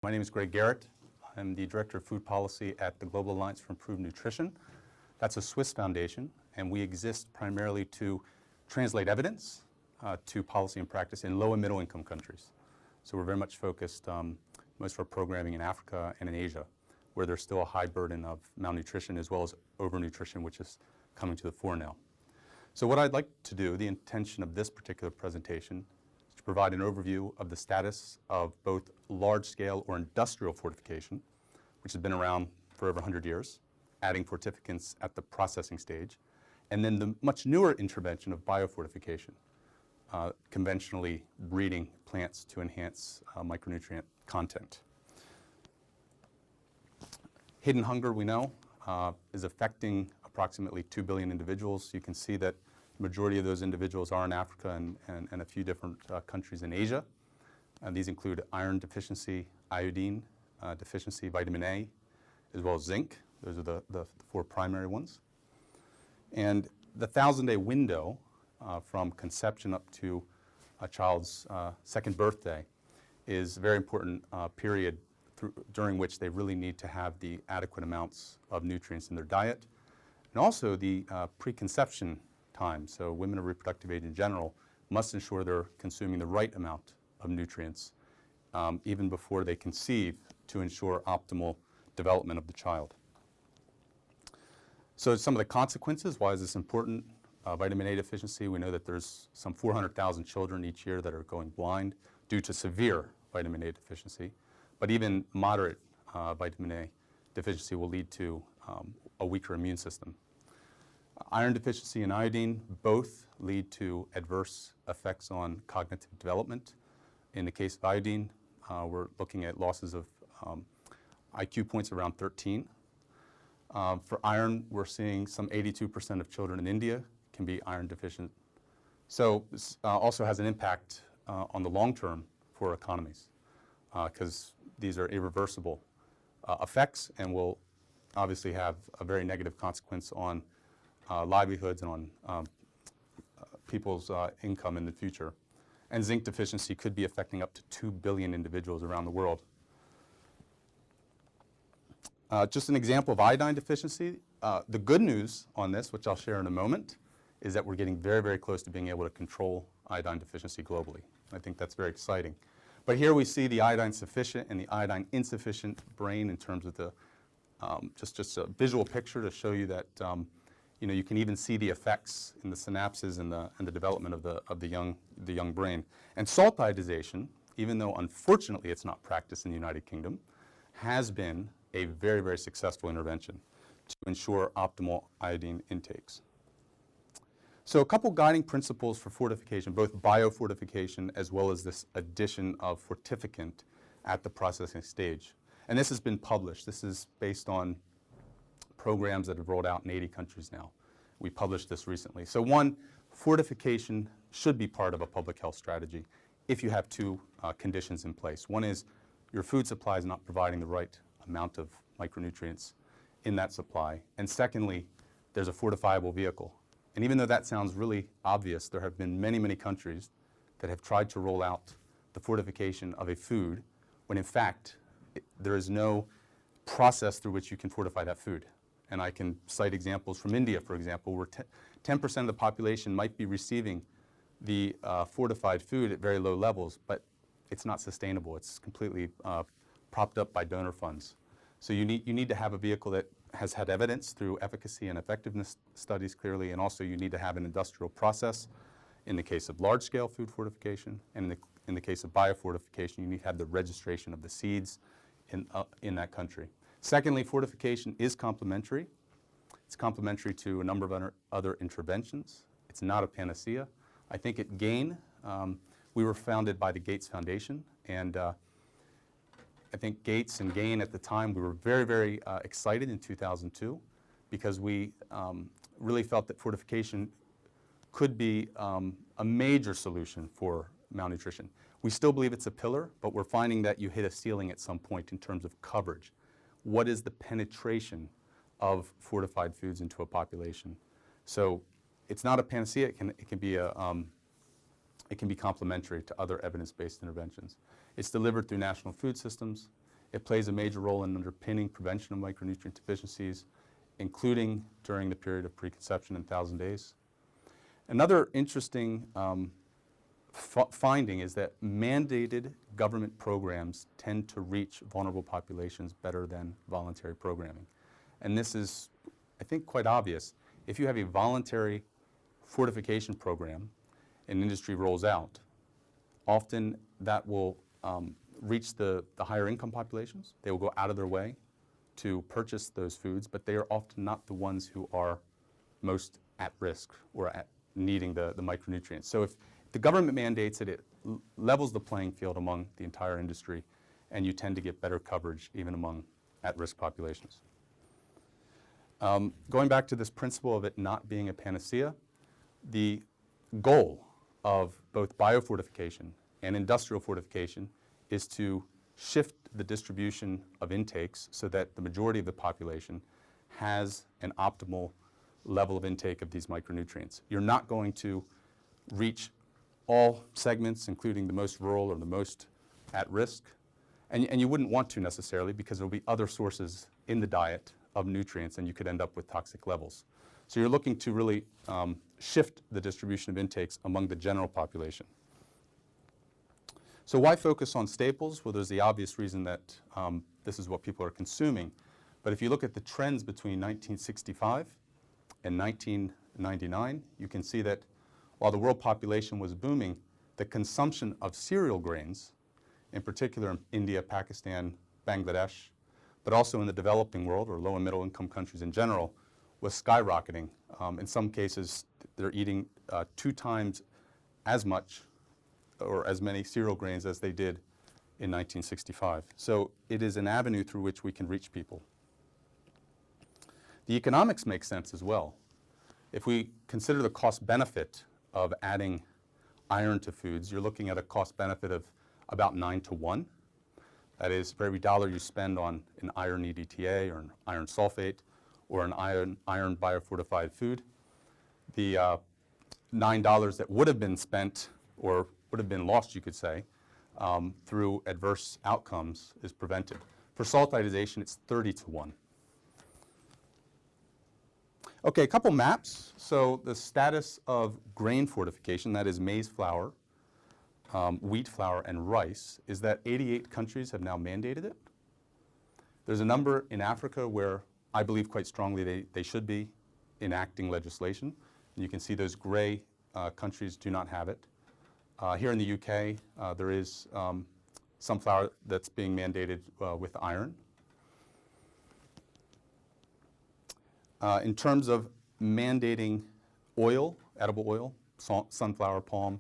My name is Garrett. I'm the Director of Food Policy at the Global Alliance for Improved Nutrition. That's a Swiss foundation, and we exist primarily to translate evidence to policy and practice in low and middle income countries. So we're very much focused, most of our programming in Africa and in Asia, where there's still a high burden of malnutrition as well as overnutrition, which is coming to the fore now. So what I'd like to do, the intention of this particular presentation, is to provide an overview of the status of both large-scale or industrial fortification, which has been around for over 100 years, adding fortificants at the processing stage, and then the much newer intervention of biofortification, conventionally breeding plants to enhance micronutrient content. Hidden hunger, we know, is affecting approximately 2 billion individuals. You can see that the majority of those individuals are in Africa and a few different countries in Asia. These include iron deficiency, iodine deficiency, vitamin A, as well as zinc. Those are the four primary ones. And the 1,000-day window from conception up to a child's second birthday is a very important period during which they really need to have the adequate amounts of nutrients in their diet. And also the preconception time, so women of reproductive age in general must ensure they're consuming the right amount of nutrients even before they conceive to ensure optimal development of the child. So some of the consequences, why is this important? Vitamin A deficiency, we know that there's some 400,000 children each year that are going blind due to severe vitamin A deficiency, but even moderate vitamin A deficiency will lead to a weaker immune system. Iron deficiency and iodine both lead to adverse effects on cognitive development. In the case of iodine, we're looking at losses of IQ points around 13. For iron, we're seeing some 82% of children in India can be iron deficient. So this also has an impact on the long term for economies because these are irreversible effects and will obviously have a very negative consequence on livelihoods and on people's income in the future. And zinc deficiency could be affecting up to 2 billion individuals around the world. Just an example of iodine deficiency. The good news on this, which I'll share in a moment, is that we're getting very, very close to being able to control iodine deficiency globally. I think that's very exciting. But here we see the iodine sufficient and the iodine insufficient brain in terms of the just a visual picture to show you that you can even see the effects in the synapses and the development of the young brain. And salt iodization, even though unfortunately it's not practiced in the United Kingdom, has been a very, very successful intervention to ensure optimal iodine intakes. So a couple guiding principles for fortification, both biofortification as well as this addition of fortificant at the processing stage. And this has been published. This is based on programs that have rolled out in 80 countries now. We published this recently. So one, fortification should be part of a public health strategy if you have two conditions in place. One is your food supply is not providing the right amount of micronutrients in that supply. And secondly, there's a fortifiable vehicle. And even though that sounds really obvious, there have been many, many countries that have tried to roll out the fortification of a food when in fact there is no process through which you can fortify that food. And I can cite examples from India, for example, where 10% of the population might be receiving the fortified food at very low levels, but it's not sustainable. It's completely propped up by donor funds. So you need to have a vehicle that has had evidence through efficacy and effectiveness studies clearly, and also you need to have an industrial process in the case of large-scale food fortification, and in the case of biofortification, you need to have the registration of the seeds in that country. Secondly, fortification is complementary. It's complementary to a number of other interventions. It's not a panacea. I think at GAIN, we were founded by the Gates Foundation, and I think Gates and GAIN at the time, we were very, very excited in 2002 because we really felt that fortification could be a major solution for malnutrition. We still believe it's a pillar, but we're finding that you hit a ceiling at some point in terms of coverage. What is the penetration of fortified foods into a population? So it's not a panacea. It can be complementary to other evidence-based interventions. It's delivered through national food systems. It plays a major role in underpinning prevention of micronutrient deficiencies, including during the period of preconception in 1,000 days. Another interesting finding is that mandated government programs tend to reach vulnerable populations better than voluntary programming. And this is, I think, quite obvious. If you have a voluntary fortification program an industry rolls out, often that will reach the higher income populations. They will go out of their way to purchase those foods, but they are often not the ones who are most at risk or needing the micronutrients. So if the government mandates it, it levels the playing field among the entire industry, and you tend to get better coverage even among at-risk populations. Going back to this principle of it not being a panacea, the goal of both biofortification and industrial fortification is to shift the distribution of intakes so that the majority of the population has an optimal level of intake of these micronutrients. You're not going to reach all segments, including the most rural or the most at risk, and you wouldn't want to necessarily, because there will be other sources in the diet of nutrients and you could end up with toxic levels. So you're looking to really shift the distribution of intakes among the general population. So why focus on staples? Well, there's the obvious reason that this is what people are consuming. But if you look at the trends between 1965 and 1999, you can see that while the world population was booming, the consumption of cereal grains, in particular in India, Pakistan, Bangladesh, but also in the developing world or low and middle income countries in general, was skyrocketing. In some cases, they're eating 2 times as much or as many cereal grains as they did in 1965. So it is an avenue through which we can reach people. The economics make sense as well. If we consider the cost benefit of adding iron to foods, you're looking at a cost benefit of about 9 to 1. That is, for every dollar you spend on an iron EDTA or an iron sulfate or an iron biofortified food, the $9 that would have been spent or would have been lost, you could say, through adverse outcomes is prevented. For saltitization, it's 30 to 1. Okay, a couple maps. So the status of grain fortification, that is maize flour, wheat flour, and rice, is that 88 countries have now mandated it. There's a number in Africa where I believe quite strongly they should be enacting legislation. And you can see those gray countries do not have it. Here in the UK, there is some flour that's being mandated with iron. In terms of mandating oil, edible oil, sunflower, palm,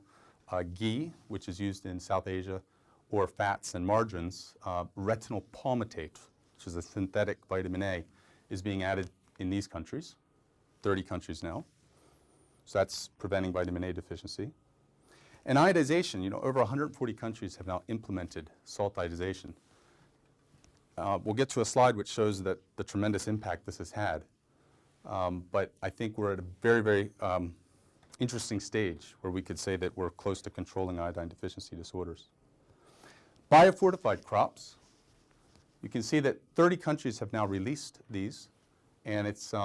ghee, which is used in South Asia, or fats and margarines, retinol palmitate, which is a synthetic vitamin A, is being added in these countries, 30 countries now. So that's preventing vitamin A deficiency. And iodization, over 140 countries have now implemented saltitization. We'll get to a slide which shows that the tremendous impact this has had. But I think we're at a very, very interesting stage where we could say that we're close to controlling iodine deficiency disorders. Biofortified crops, you can see that 30 countries have now released these, and it's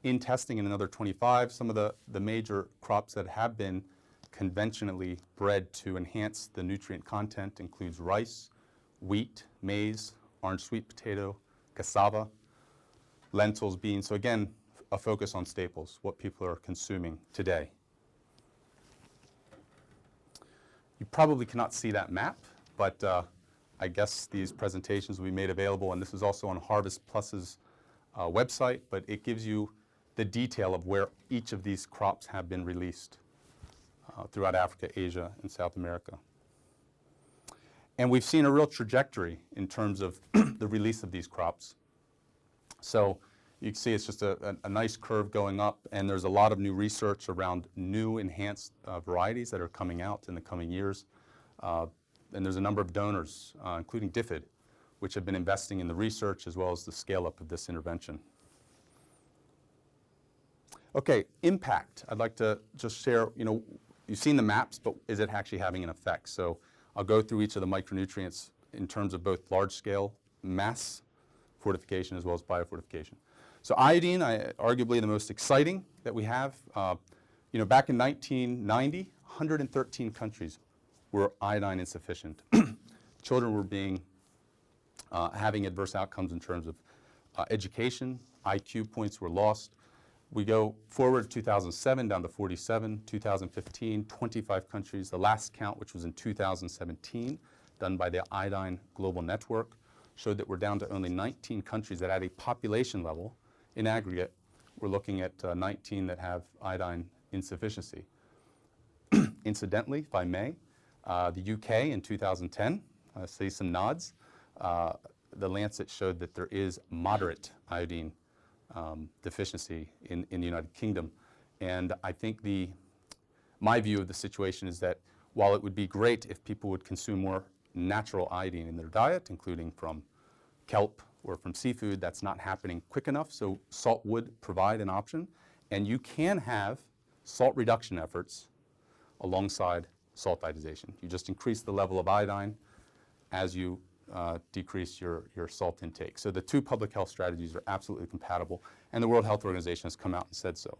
in testing in another 25. Some of the major crops that have been conventionally bred to enhance the nutrient content includes rice, wheat, maize, orange sweet potato, cassava, lentils, beans. So again, a focus on staples, what people are consuming today. You probably cannot see that map, but I guess these presentations will be made available, and this is also on Harvest Plus's website, but it gives you the detail of where each of these crops have been released throughout Africa, Asia, and South America. And we've seen a real trajectory in terms of the release of these crops. So you can see it's just a nice curve going up, and there's a lot of new research around new enhanced varieties that are coming out in the coming years. And there's a number of donors, including DFID, which have been investing in the research as well as the scale-up of this intervention. Okay, impact. I'd like to just share, you've seen the maps, but is it actually having an effect? So I'll go through each of the micronutrients in terms of both large-scale mass fortification as well as biofortification. So iodine, arguably the most exciting that we have. Back in 1990, 113 countries were iodine insufficient. Children were having adverse outcomes in terms of education. IQ points were lost. We go forward to 2007 down to 47, 2015, 25 countries. The last count, which was in 2017, done by the Iodine Global Network, showed that we're down to only 19 countries that at a population level, in aggregate, we're looking at 19 that have iodine insufficiency. Incidentally, if I may, the UK in 2010, I see some nods, the Lancet showed that there is moderate iodine deficiency in the United Kingdom. And I think my view of the situation is that while it would be great if people would consume more natural iodine in their diet, including from kelp or from seafood, that's not happening quick enough, so salt would provide an option. And you can have salt reduction efforts alongside salt iodization. You just increase the level of iodine as you decrease your salt intake. So the two public health strategies are absolutely compatible, and the World Health Organization has come out and said so.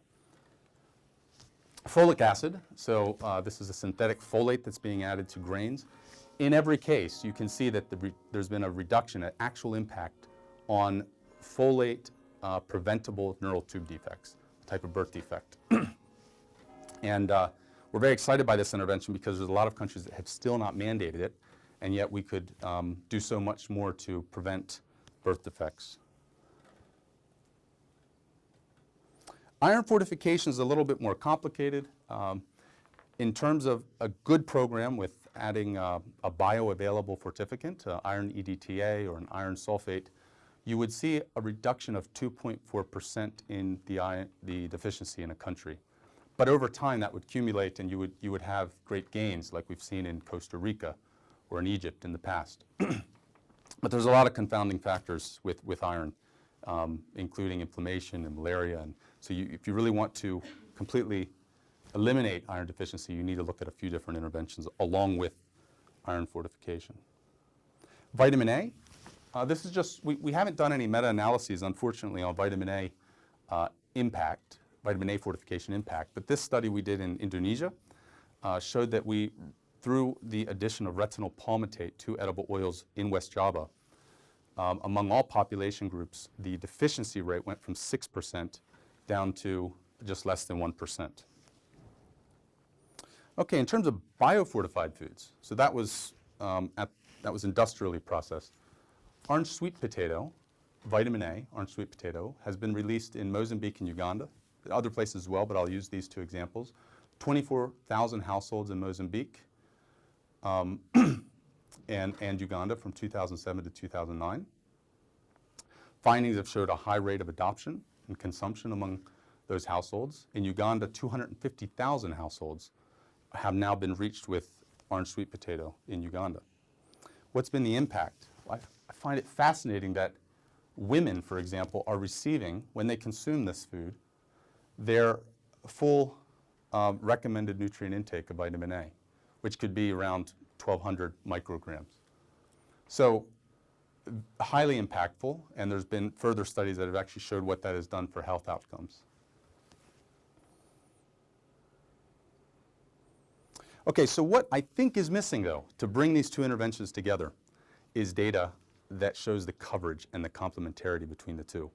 Folic acid, so this is a synthetic folate that's being added to grains. In every case, you can see that there's been a reduction, an actual impact on folate preventable neural tube defects, a type of birth defect. And we're very excited by this intervention because there's a lot of countries that have still not mandated it, and yet we could do so much more to prevent birth defects. Iron fortification is a little bit more complicated. In terms of a good program with adding a bioavailable fortificant, iron EDTA or an iron sulfate, you would see a reduction of 2.4% in the deficiency in a country. But over time, that would accumulate, and you would have great gains, like we've seen in Costa Rica or in Egypt in the past. But there's a lot of confounding factors with iron, including inflammation and malaria. And so if you really want to completely eliminate iron deficiency, you need to look at a few different interventions along with iron fortification. Vitamin A. This is just, we haven't done any meta-analyses, unfortunately, on vitamin A impact, vitamin A fortification impact. But this study we did in Indonesia showed that through the addition of retinol palmitate to edible oils in West Java, among all population groups, the deficiency rate went from 6% down to just less than 1%. Okay, in terms of biofortified foods, so that was industrially processed. Orange sweet potato, vitamin A, orange sweet potato, has been released in Mozambique and Uganda, other places as well, but I'll use these two examples. 24,000 households in Mozambique and Uganda from 2007 to 2009. Findings have showed a high rate of adoption and consumption among those households. In Uganda, 250,000 households have now been reached with orange sweet potato in Uganda. What's been the impact? I find it fascinating that women, for example, are receiving, when they consume this food, their full recommended nutrient intake of vitamin A, which could be around 1,200 micrograms. So highly impactful, and there's been further studies that have actually showed what that has done for health outcomes. Okay, so what I think is missing, though, to bring these two interventions together is data that shows the coverage and the complementarity between the two.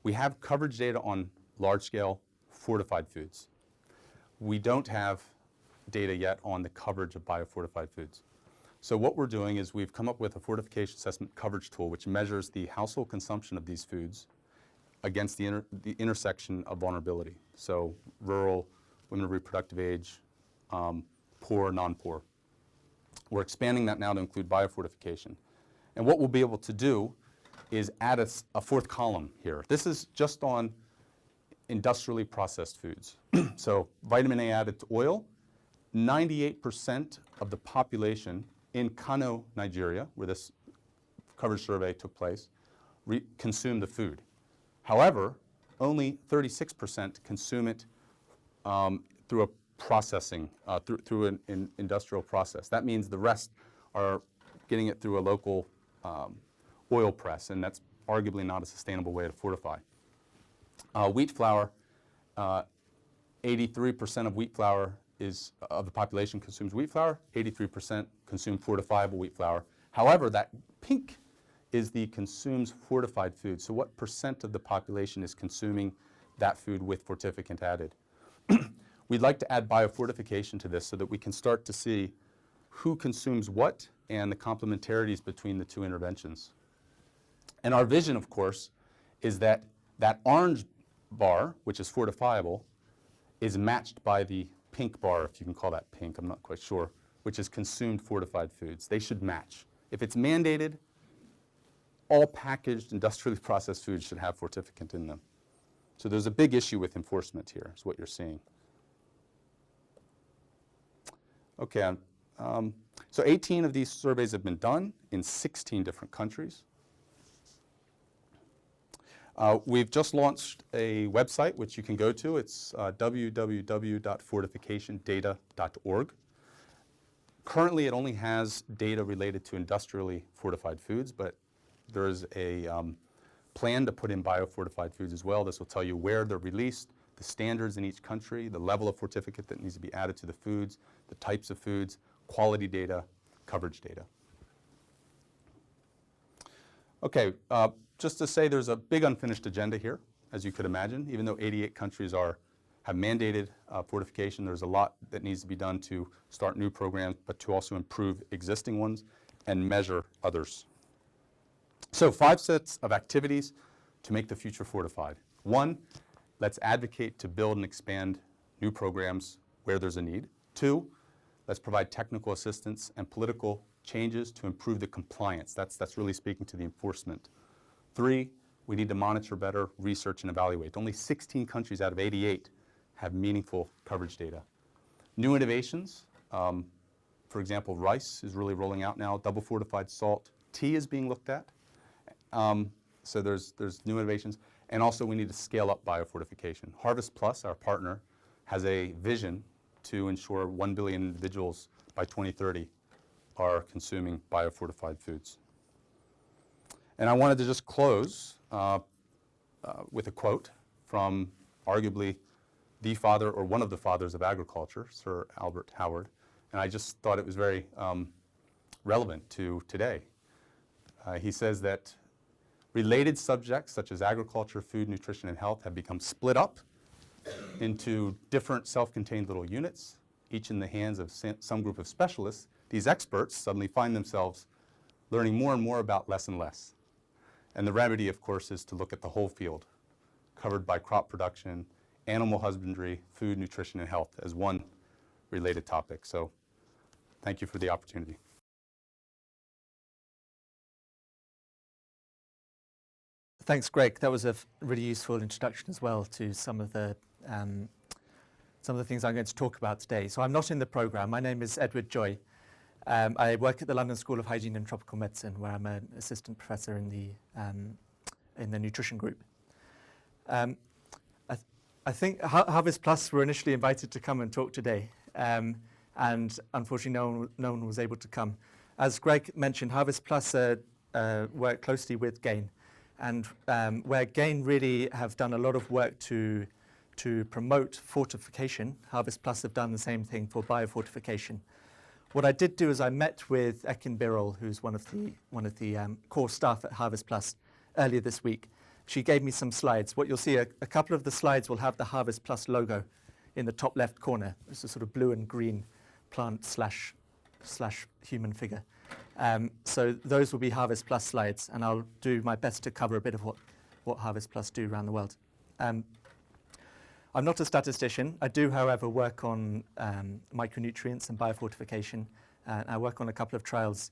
We have coverage data on large-scale fortified foods. We don't have data yet on the coverage of biofortified foods. So what we're doing is we've come up with a fortification assessment coverage tool which measures the household consumption of these foods against the intersection of vulnerability. So rural, women of reproductive age, poor, non-poor. We're expanding that now to include biofortification. And what we'll be able to do is add a fourth column here. This is just on industrially processed foods. So vitamin A added to oil, 98% of the population in Kano, Nigeria, where this coverage survey took place, consume the food. However, only 36% consume it through a processing, through an industrial process. That means the rest are getting it through a local oil press, and that's arguably not a sustainable way to fortify. Wheat flour, 83% of wheat flour of the population consumes wheat flour, 83% consume fortifiable wheat flour. However, that pink is the consumes fortified food. So what percent of the population is consuming that food with fortificant added? We'd like to add biofortification to this so that we can start to see who consumes what and the complementarities between the two interventions. And our vision, of course, is that that orange bar, which is fortifiable, is matched by the pink bar, if you can call that pink, I'm not quite sure, which is consumed fortified foods. They should match. If it's mandated, all packaged industrially processed foods should have fortificant in them. So there's a big issue with enforcement here, is what you're seeing. Okay, so 18 of these surveys have been done in 16 different countries. We've just launched a website which you can go to. It's www.fortificationdata.org. Currently, it only has data related to industrially fortified foods, but there is a plan to put in biofortified foods as well. This will tell you where they're released, the standards in each country, the level of fortificate that needs to be added to the foods, the types of foods, quality data, coverage data. Okay, just to say there's a big unfinished agenda here, as you could imagine. Even though 88 countries have mandated fortification, there's a lot that needs to be done to start new programs, but to also improve existing ones and measure others. So 5 sets of activities to make the future fortified. 1, let's advocate to build and expand new programs where there's a need. 2, let's provide technical assistance and political changes to improve the compliance. That's really speaking to the enforcement. 3, we need to monitor better, research, and evaluate. Only 16 countries out of 88 have meaningful coverage data. New innovations, for example, rice is really rolling out now, double fortified salt. Tea is being looked at. So there's new innovations. And also we need to scale up biofortification. Harvest Plus, our partner, has a vision to ensure 1 billion individuals by 2030 are consuming biofortified foods. And I wanted to just close with a quote from arguably the father or one of the fathers of agriculture, Sir Albert Howard. And I just thought it was very relevant to today. He says that related subjects such as agriculture, food, nutrition, and health have become split up into different self-contained little units, each in the hands of some group of specialists. These experts suddenly find themselves learning more and more about less and less. And the remedy, of course, is to look at the whole field, covered by crop production, animal husbandry, food, nutrition, and health as one related topic. So thank you for the opportunity. Thanks, Greg. That was a really useful introduction as well to some of the things I'm going to talk about today. So I'm not in the program. My name is Edward Joy. I work at the London School of Hygiene and Tropical Medicine, where I'm an assistant professor in the nutrition group. I think Harvest Plus were initially invited to come and talk today, and unfortunately no one was able to come. As Greg mentioned, Harvest Plus work closely with GAIN, and where GAIN really have done a lot of work to promote fortification, Harvest Plus have done the same thing for biofortification. What I did do is I met with Ekin Birol, who's one of the core staff at Harvest Plus, earlier this week. She gave me some slides. What you'll see, a couple of the slides will have the Harvest Plus logo in the top left corner. It's a sort of blue and green plant slash human figure. So those will be Harvest Plus slides, and I'll do my best to cover a bit of what Harvest Plus do around the world. I'm not a statistician. I do, however, work on micronutrients and biofortification. I work on a couple of trials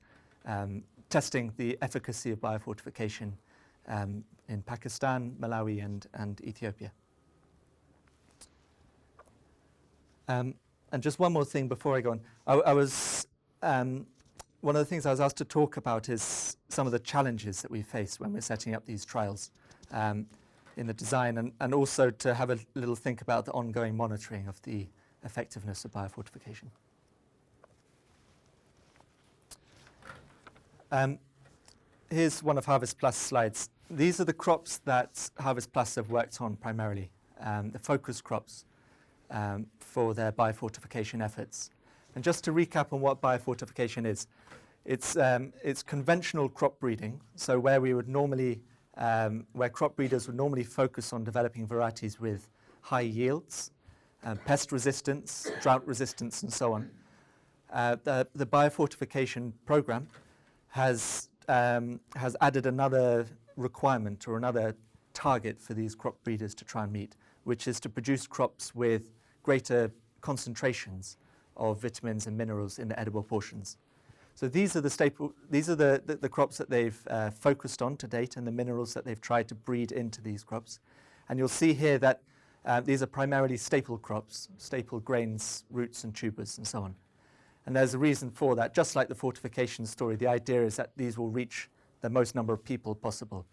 testing the efficacy of biofortification in Pakistan, Malawi, and Ethiopia. And just one more thing before I go on. I was one of the things I was asked to talk about is some of the challenges that we face when we're setting up these trials in the design, and also to have a little think about the ongoing monitoring of the effectiveness of biofortification. here's one of Harvest Plus slides. These are the crops that Harvest Plus have worked on primarily, the focus crops for their biofortification efforts. And just to recap on what biofortification is, it's conventional crop breeding, so where we would normally, where crop breeders would normally focus on developing varieties with high yields, pest resistance, drought resistance, and so on. The biofortification program has added another requirement or another target for these crop breeders to try and meet, which is to produce crops with greater concentrations of vitamins and minerals in the edible portions. So these are the crops that they've focused on to date, and the minerals that they've tried to breed into these crops. And you'll see here that these are primarily staple crops, staple grains, roots and tubers and so on. And there's a reason for that. Just like the fortification story, the idea is that these will reach the most number of people possible.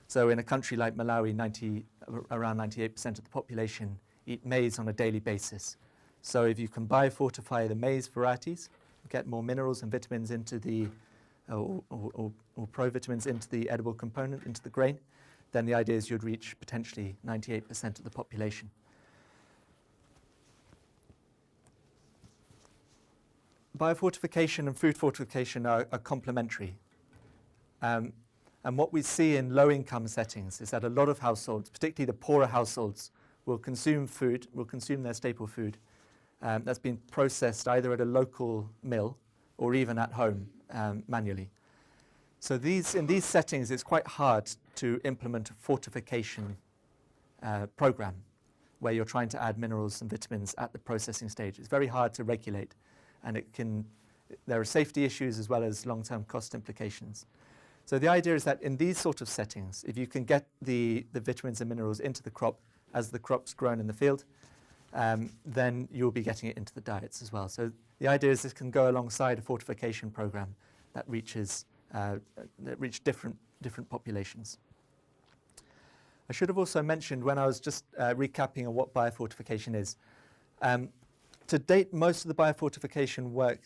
So in a country like Malawi, around 98% of the population eat maize on a daily basis. So if you can biofortify the maize varieties, get more minerals and vitamins into the, or provitamins into the edible component, into the grain, then the idea is you'd reach potentially 98% of the population. Biofortification and food fortification are complementary. And what we see in low-income settings is that a lot of households, particularly the poorer households, will consume their staple food that's been processed either at a local mill or even at home manually. So in these settings, it's quite hard to implement a fortification program where you're trying to add minerals and vitamins at the processing stage. It's very hard to regulate, and there are safety issues as well as long-term cost implications. So the idea is that in these sort of settings, if you can get the vitamins and minerals into the crop as the crop's grown in the field, then you'll be getting it into the diets as well. So the idea is this can go alongside a fortification program that reach different populations. I should have also mentioned when I was just recapping on what biofortification is. To date, most of the biofortification work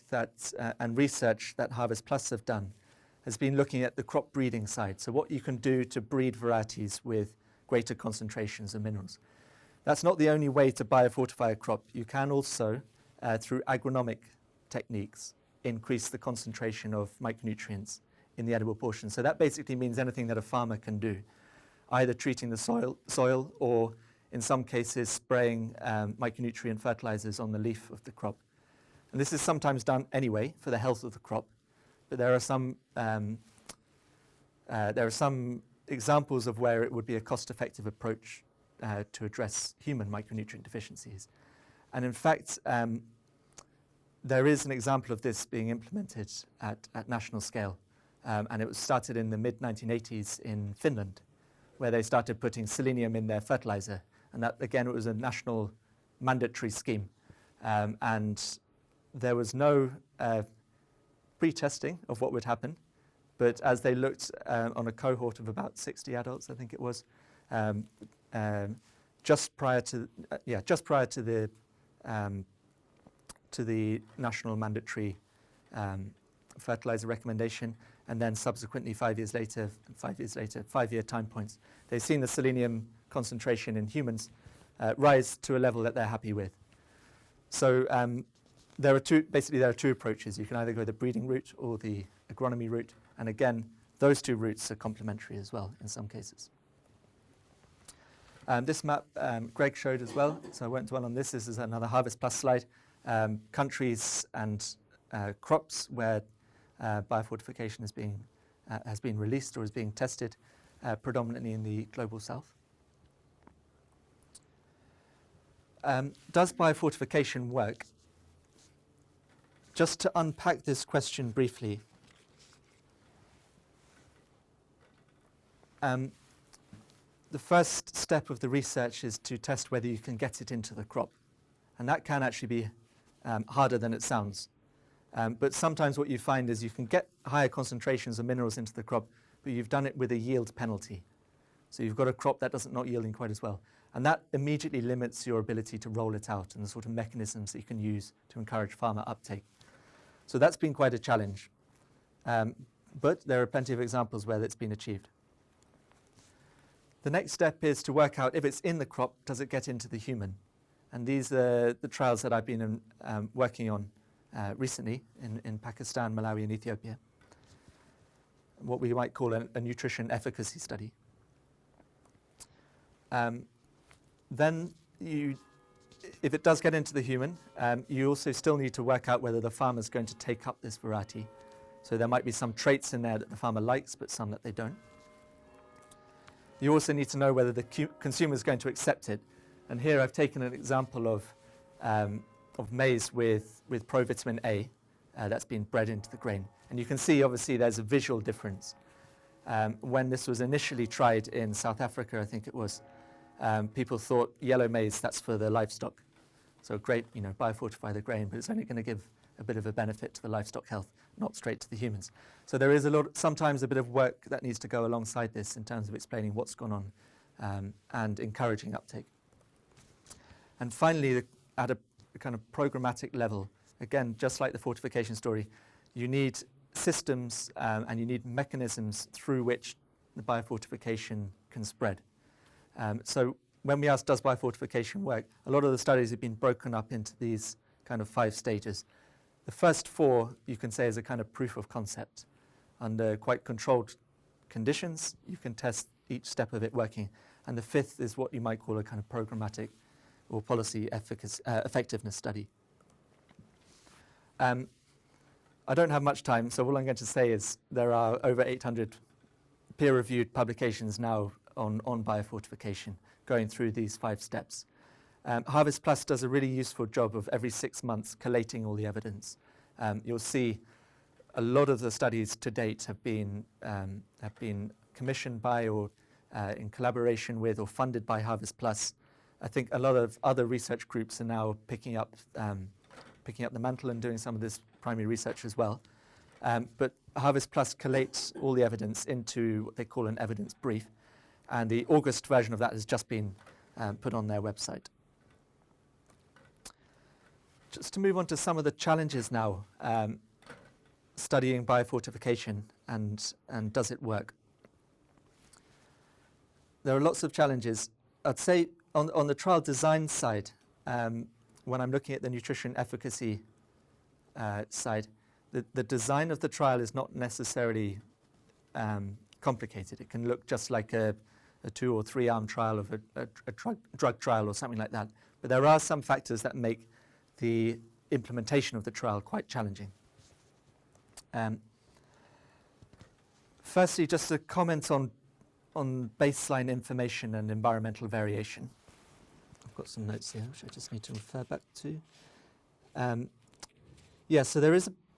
and research that Harvest Plus have done has been looking at the crop breeding side, so what you can do to breed varieties with greater concentrations of minerals. That's not the only way to biofortify a crop. You can also, through agronomic techniques, increase the concentration of micronutrients in the edible portion. So that basically means anything that a farmer can do, either treating the soil or, in some cases, spraying micronutrient fertilizers on the leaf of the crop. And this is sometimes done anyway for the health of the crop, but there are some examples of where it would be a cost-effective approach to address human micronutrient deficiencies. And in fact, there is an example of this being implemented at national scale. And it was started in the mid-1980s in Finland, where they started putting selenium in their fertilizer. And that, again, it was a national mandatory scheme. And there was no pre-testing of what would happen. But as they looked on a cohort of about 60 adults, I think it was, just prior to the national mandatory fertilizer recommendation, and then subsequently 5 years later, 5-year time points, they've seen the selenium concentration in humans rise to a level that they're happy with. So there are two approaches. You can either go the breeding route or the agronomy route, and again, those two routes are complementary as well in some cases. This map Greg showed as well, so I won't dwell on this. This is another Harvest Plus slide. Countries and crops where biofortification has been released or is being tested, predominantly in the global south. Does biofortification work? Just to unpack this question briefly, the first step of the research is to test whether you can get it into the crop. And that can actually be harder than it sounds. But sometimes what you find is you can get higher concentrations of minerals into the crop, but you've done it with a yield penalty. So you've got a crop that doesn't not yielding quite as well. And that immediately limits your ability to roll it out and the sort of mechanisms that you can use to encourage farmer uptake. So that's been quite a challenge. but there are plenty of examples where it's been achieved. The next step is to work out if it's in the crop, does it get into the human? And these are the trials that I've been working on recently in Pakistan, Malawi, and Ethiopia. What we might call a nutrition efficacy study. Then if it does get into the human, you also still need to work out whether the farmer's going to take up this variety. So there might be some traits in there that the farmer likes, but some that they don't. You also need to know whether the consumer is going to accept it. And here I've taken an example of maize with provitamin A that's been bred into the grain. And you can see, obviously, there's a visual difference. When this was initially tried in South Africa, I think it was, people thought yellow maize, that's for the livestock. So great, biofortify the grain, but it's only going to give a bit of a benefit to the livestock health, not straight to the humans. So there is sometimes a bit of work that needs to go alongside this in terms of explaining what's gone on and encouraging uptake. And finally, at a kind of programmatic level, again, just like the fortification story, you need systems and you need mechanisms through which the biofortification can spread. So when we ask, does biofortification work, a lot of the studies have been broken up into these kind of 5 stages. The first 4, you can say, is a kind of proof of concept. Under quite controlled conditions, you can test each step of it working. And the 5th is what you might call a kind of programmatic or policy effectiveness study. I don't have much time, so all I'm going to say is there are over 800 peer-reviewed publications now on biofortification going through these 5 steps. Harvest Plus does a really useful job of every 6 months collating all the evidence. You'll see a lot of the studies to date have been commissioned by or in collaboration with or funded by Harvest Plus. I think a lot of other research groups are now picking up the mantle and doing some of this primary research as well. But Harvest Plus collates all the evidence into what they call an evidence brief, and the August version of that has just been put on their website. Just to move on to some of the challenges now, studying biofortification and does it work? There are lots of challenges. I'd say on the trial design side, when I'm looking at the nutrition efficacy side, the design of the trial is not necessarily complicated. It can look just like a 2 or 3 arm trial of a drug trial or something like that. But there are some factors that make the implementation of the trial quite challenging. Firstly, just a comment on baseline information and environmental variation. I've got some notes here, which I just need to refer back to. So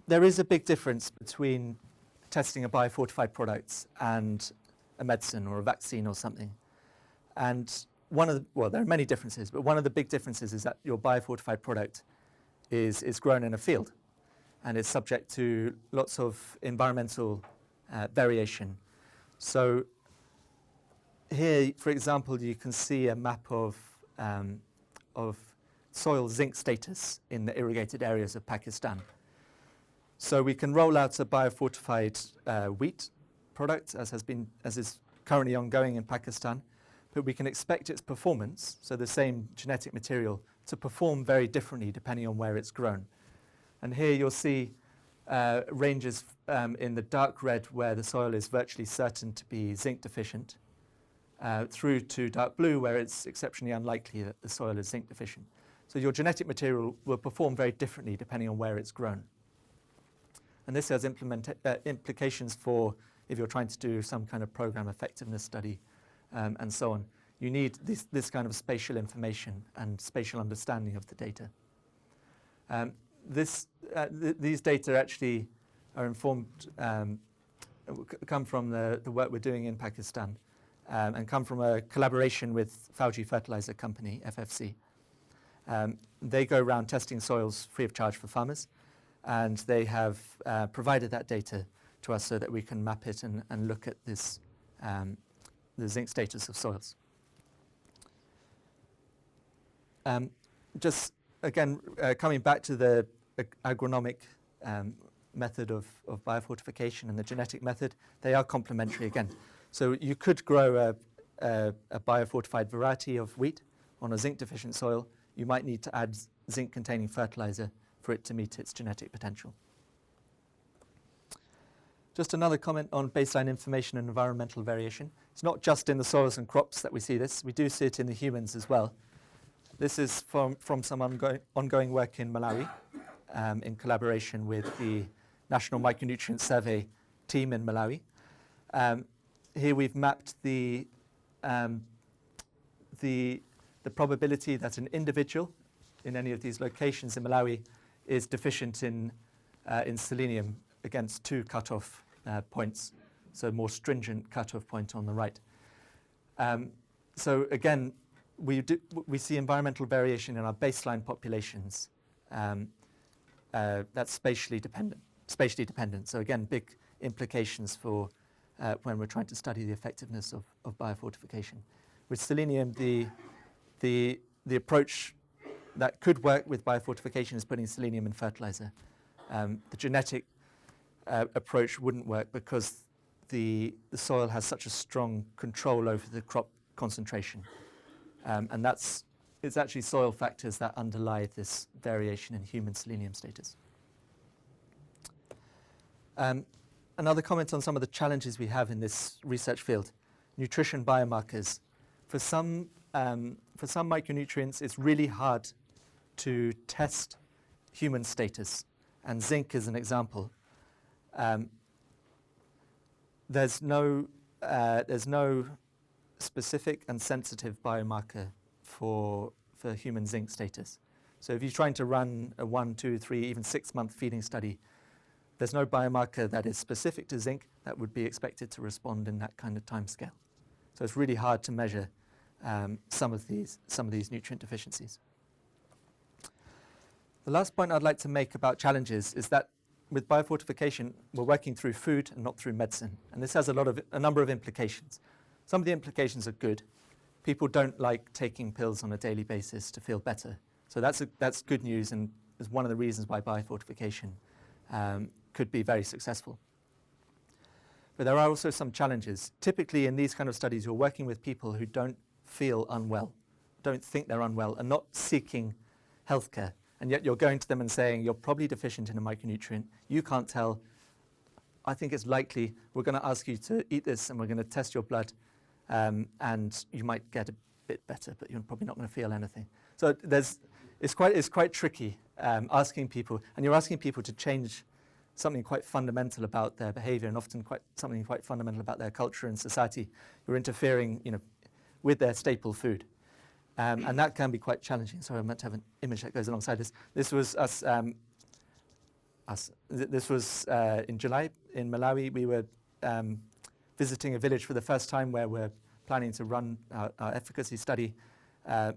there is a big difference between testing a biofortified product and a medicine or a vaccine or something. And there are many differences, but one of the big differences is that your biofortified product is grown in a field and is subject to lots of environmental variation. So here, for example, you can see a map of soil zinc status in the irrigated areas of Pakistan. So we can roll out a biofortified wheat product, as is currently ongoing in Pakistan, but we can expect its performance, so the same genetic material, to perform very differently depending on where it's grown. And here you'll see ranges in the dark red where the soil is virtually certain to be zinc deficient, through to dark blue where it's exceptionally unlikely that the soil is zinc deficient. So your genetic material will perform very differently depending on where it's grown. And this has implications for if you're trying to do some kind of program effectiveness study and so on. You need this kind of spatial information and spatial understanding of the data. These data actually are informed, come from the work we're doing in Pakistan and come from a collaboration with Fauji Fertilizer Company, FFC. They go around testing soils free of charge for farmers, and they have provided that data to us so that we can map it and look at this, the zinc status of soils. Just again, coming back to the agronomic method of biofortification and the genetic method, they are complementary again. So you could grow a biofortified variety of wheat on a zinc-deficient soil. You might need to add zinc-containing fertilizer for it to meet its genetic potential. Just another comment on baseline information and environmental variation. It's not just in the soils and crops that we see this. We do see it in the humans as well. This is from some ongoing work in Malawi in collaboration with the National Micronutrient Survey team in Malawi. Here we've mapped the probability that an individual in any of these locations in Malawi is deficient in selenium against two cutoff points, so more stringent cutoff point on the right. So again, we see environmental variation in our baseline populations. That's spatially dependent. So again, big implications for when we're trying to study the effectiveness of biofortification. With selenium, the approach that could work with biofortification is putting selenium in fertilizer. The genetic approach wouldn't work because the soil has such a strong control over the crop concentration. And it's actually soil factors that underlie this variation in human selenium status. Another comment on some of the challenges we have in this research field. Nutrition biomarkers. For some micronutrients, it's really hard to test human status, and zinc is an example. There's no specific and sensitive biomarker for human zinc status. So if you're trying to run a 1, 2, 3, even 6-month feeding study, there's no biomarker that is specific to zinc that would be expected to respond in that kind of timescale. So it's really hard to measure some of these nutrient deficiencies. The last point I'd like to make about challenges is that with biofortification, we're working through food and not through medicine. And this has a number of implications. Some of the implications are good. People don't like taking pills on a daily basis to feel better. So that's good news, and is one of the reasons why biofortification could be very successful. But there are also some challenges. Typically in these kind of studies, you're working with people who don't feel unwell, don't think they're unwell, and not seeking healthcare. And yet you're going to them and saying, you're probably deficient in a micronutrient. You can't tell. I think it's likely we're going to ask you to eat this and we're going to test your blood, and you might get a bit better, but you're probably not going to feel anything. So it's quite tricky asking people, and you're asking people to change something quite fundamental about their behavior, and often something quite fundamental about their culture and society. You're interfering, with their staple food. And that can be quite challenging. Sorry, I meant to have an image that goes alongside this. This was us. This was in July in Malawi. We were visiting a village for the first time where we're planning to run our efficacy study,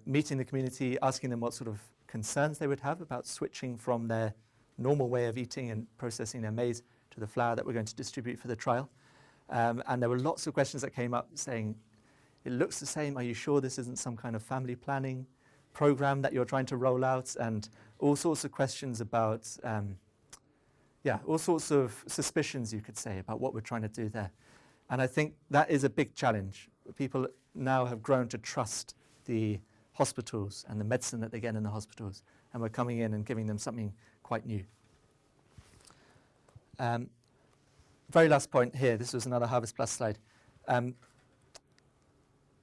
meeting the community, asking them what sort of concerns they would have about switching from their normal way of eating and processing their maize to the flour that we're going to distribute for the trial. And there were lots of questions that came up saying, it looks the same. Are you sure this isn't some kind of family planning program that you're trying to roll out? And all sorts of questions about, all sorts of suspicions, you could say, about what we're trying to do there. And I think that is a big challenge. People now have grown to trust the hospitals and the medicine that they get in the hospitals. And we're coming in and giving them something quite new. Very last point here. This was another Harvest Plus slide.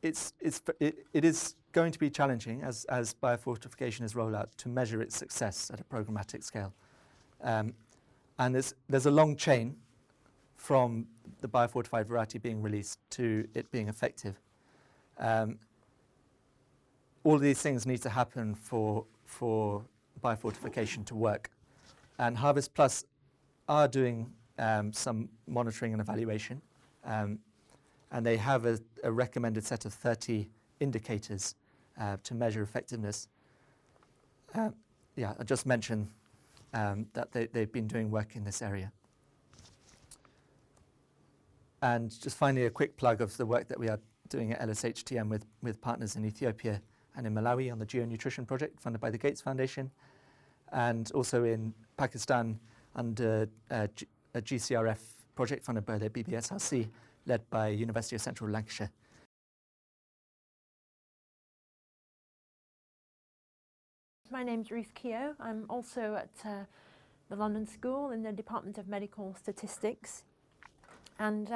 It is going to be challenging as biofortification is rolled out to measure its success at a programmatic scale. And there's a long chain from the biofortified variety being released to it being effective. All of these things need to happen for biofortification to work. And Harvest Plus are doing some monitoring and evaluation. And they have a recommended set of 30 indicators to measure effectiveness. I just mentioned that they've been doing work in this area. And just finally, a quick plug of the work that we are doing at LSHTM with partners in Ethiopia and in Malawi on the Geonutrition project funded by the Gates Foundation. And also in Pakistan, and a GCRF project funded by the BBSRC, led by University of Central Lancashire. My name's Ruth Keogh. I'm also at the London School in the Department of Medical Statistics. And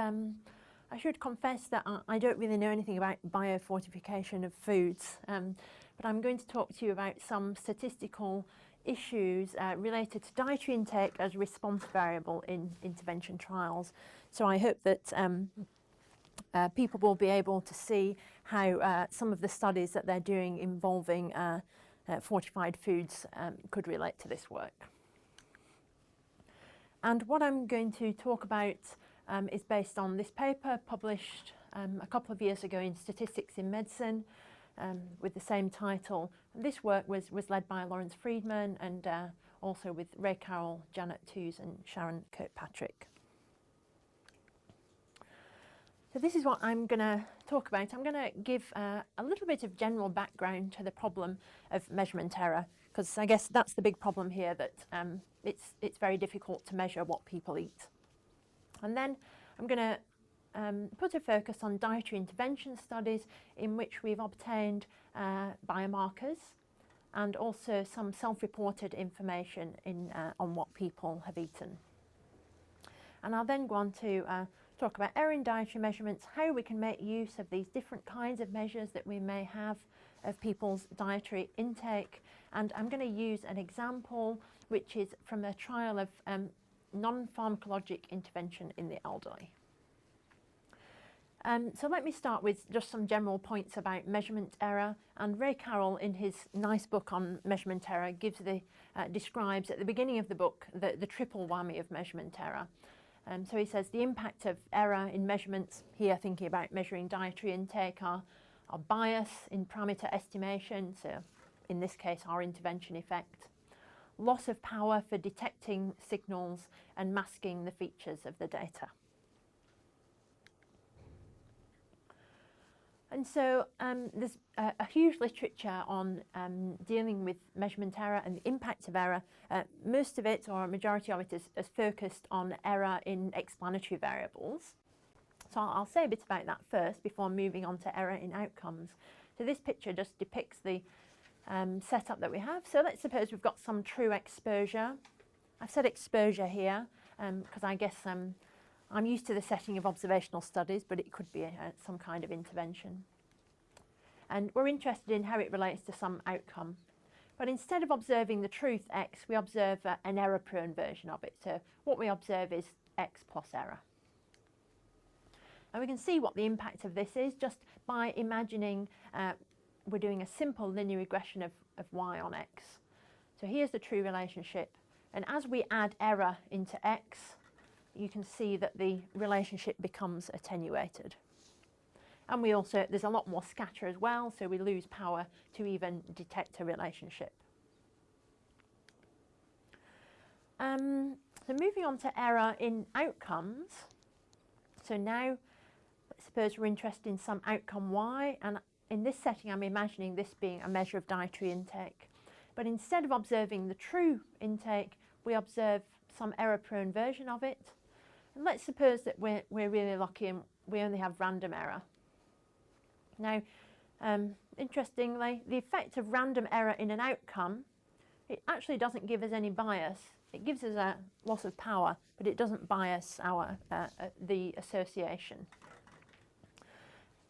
I should confess that I don't really know anything about biofortification of foods, but I'm going to talk to you about some statistical issues related to dietary intake as response variable in intervention trials. So I hope that people will be able to see how some of the studies that they're doing involving fortified foods could relate to this work. And what I'm going to talk about is based on this paper published a couple of years ago in Statistics in Medicine with the same title. And this work was led by Lawrence Friedman and also with Ray Carroll, Janet Tooze and Sharon Kirkpatrick. So this is what I'm going to talk about. I'm going to give a little bit of general background to the problem of measurement error, because I guess that's the big problem here, that it's very difficult to measure what people eat. And then I'm going to put a focus on dietary intervention studies in which we've obtained biomarkers and also some self-reported information on what people have eaten. And I'll then go on to talk about error in dietary measurements, how we can make use of these different kinds of measures that we may have of people's dietary intake. And I'm going to use an example which is from a trial of non-pharmacologic intervention in the elderly. So let me start with just some general points about measurement error. And Ray Carroll, in his nice book on measurement error, describes at the beginning of the book the triple whammy of measurement error. So he says the impact of error in measurements, here thinking about measuring dietary intake, are bias in parameter estimation, so in this case our intervention effect, loss of power for detecting signals and masking the features of the data. And so there's a huge literature on dealing with measurement error and the impact of error. Most of it, or a majority of it, is focused on error in explanatory variables. So I'll say a bit about that first before moving on to error in outcomes. So this picture just depicts the setup that we have. So let's suppose we've got some true exposure. I've said exposure here because I guess I'm used to the setting of observational studies, but it could be some kind of intervention. And we're interested in how it relates to some outcome. But instead of observing the truth x, we observe an error-prone version of it. So what we observe is x plus error. And we can see what the impact of this is just by imagining we're doing a simple linear regression of y on x. So here's the true relationship. And as we add error into x, you can see that the relationship becomes attenuated. And there's a lot more scatter as well, so we lose power to even detect a relationship. So moving on to error in outcomes. So now, let's suppose we're interested in some outcome y, and in this setting I'm imagining this being a measure of dietary intake. But instead of observing the true intake, we observe some error-prone version of it. And let's suppose that we're really lucky and we only have random error. Now, interestingly, the effect of random error in an outcome, it actually doesn't give us any bias. It gives us a loss of power, but it doesn't bias the association.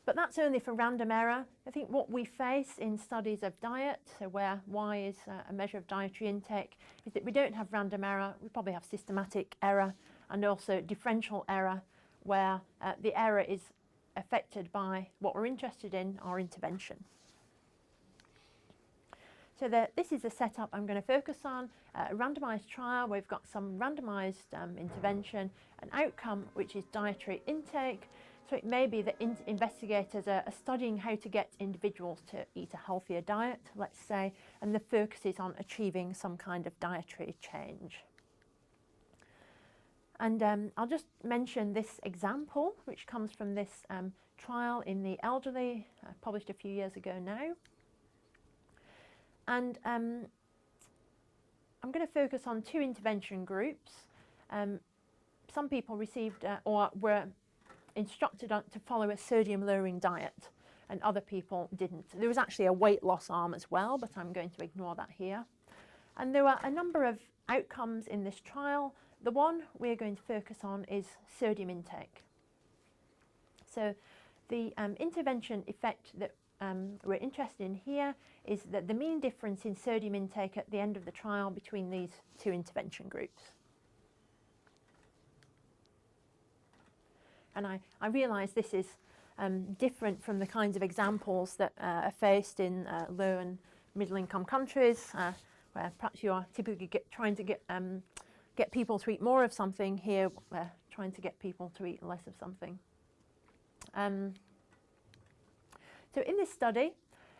But that's only for random error. I think what we face in studies of diet, so where y is a measure of dietary intake, is that we don't have random error. We probably have systematic error and also differential error, where the error is affected by what we're interested in, our intervention. So this is a setup I'm going to focus on, a randomised trial where we've got some randomised intervention, an outcome which is dietary intake. So it may be that investigators are studying how to get individuals to eat a healthier diet, let's say, and the focus is on achieving some kind of dietary change. And I'll just mention this example, which comes from this trial in the elderly, published a few years ago now. And I'm going to focus on two intervention groups. Some people received or were instructed to follow a sodium lowering diet, and other people didn't. There was actually a weight loss arm as well, but I'm going to ignore that here. And there were a number of outcomes in this trial. The one we're going to focus on is sodium intake. So the intervention effect that we're interested in here is that the mean difference in sodium intake at the end of the trial between these two intervention groups. And I realise this is different from the kinds of examples that are faced in low and middle income countries, where perhaps you are typically trying to get people to eat more of something. Here we're trying to get people to eat less of something. So in this study,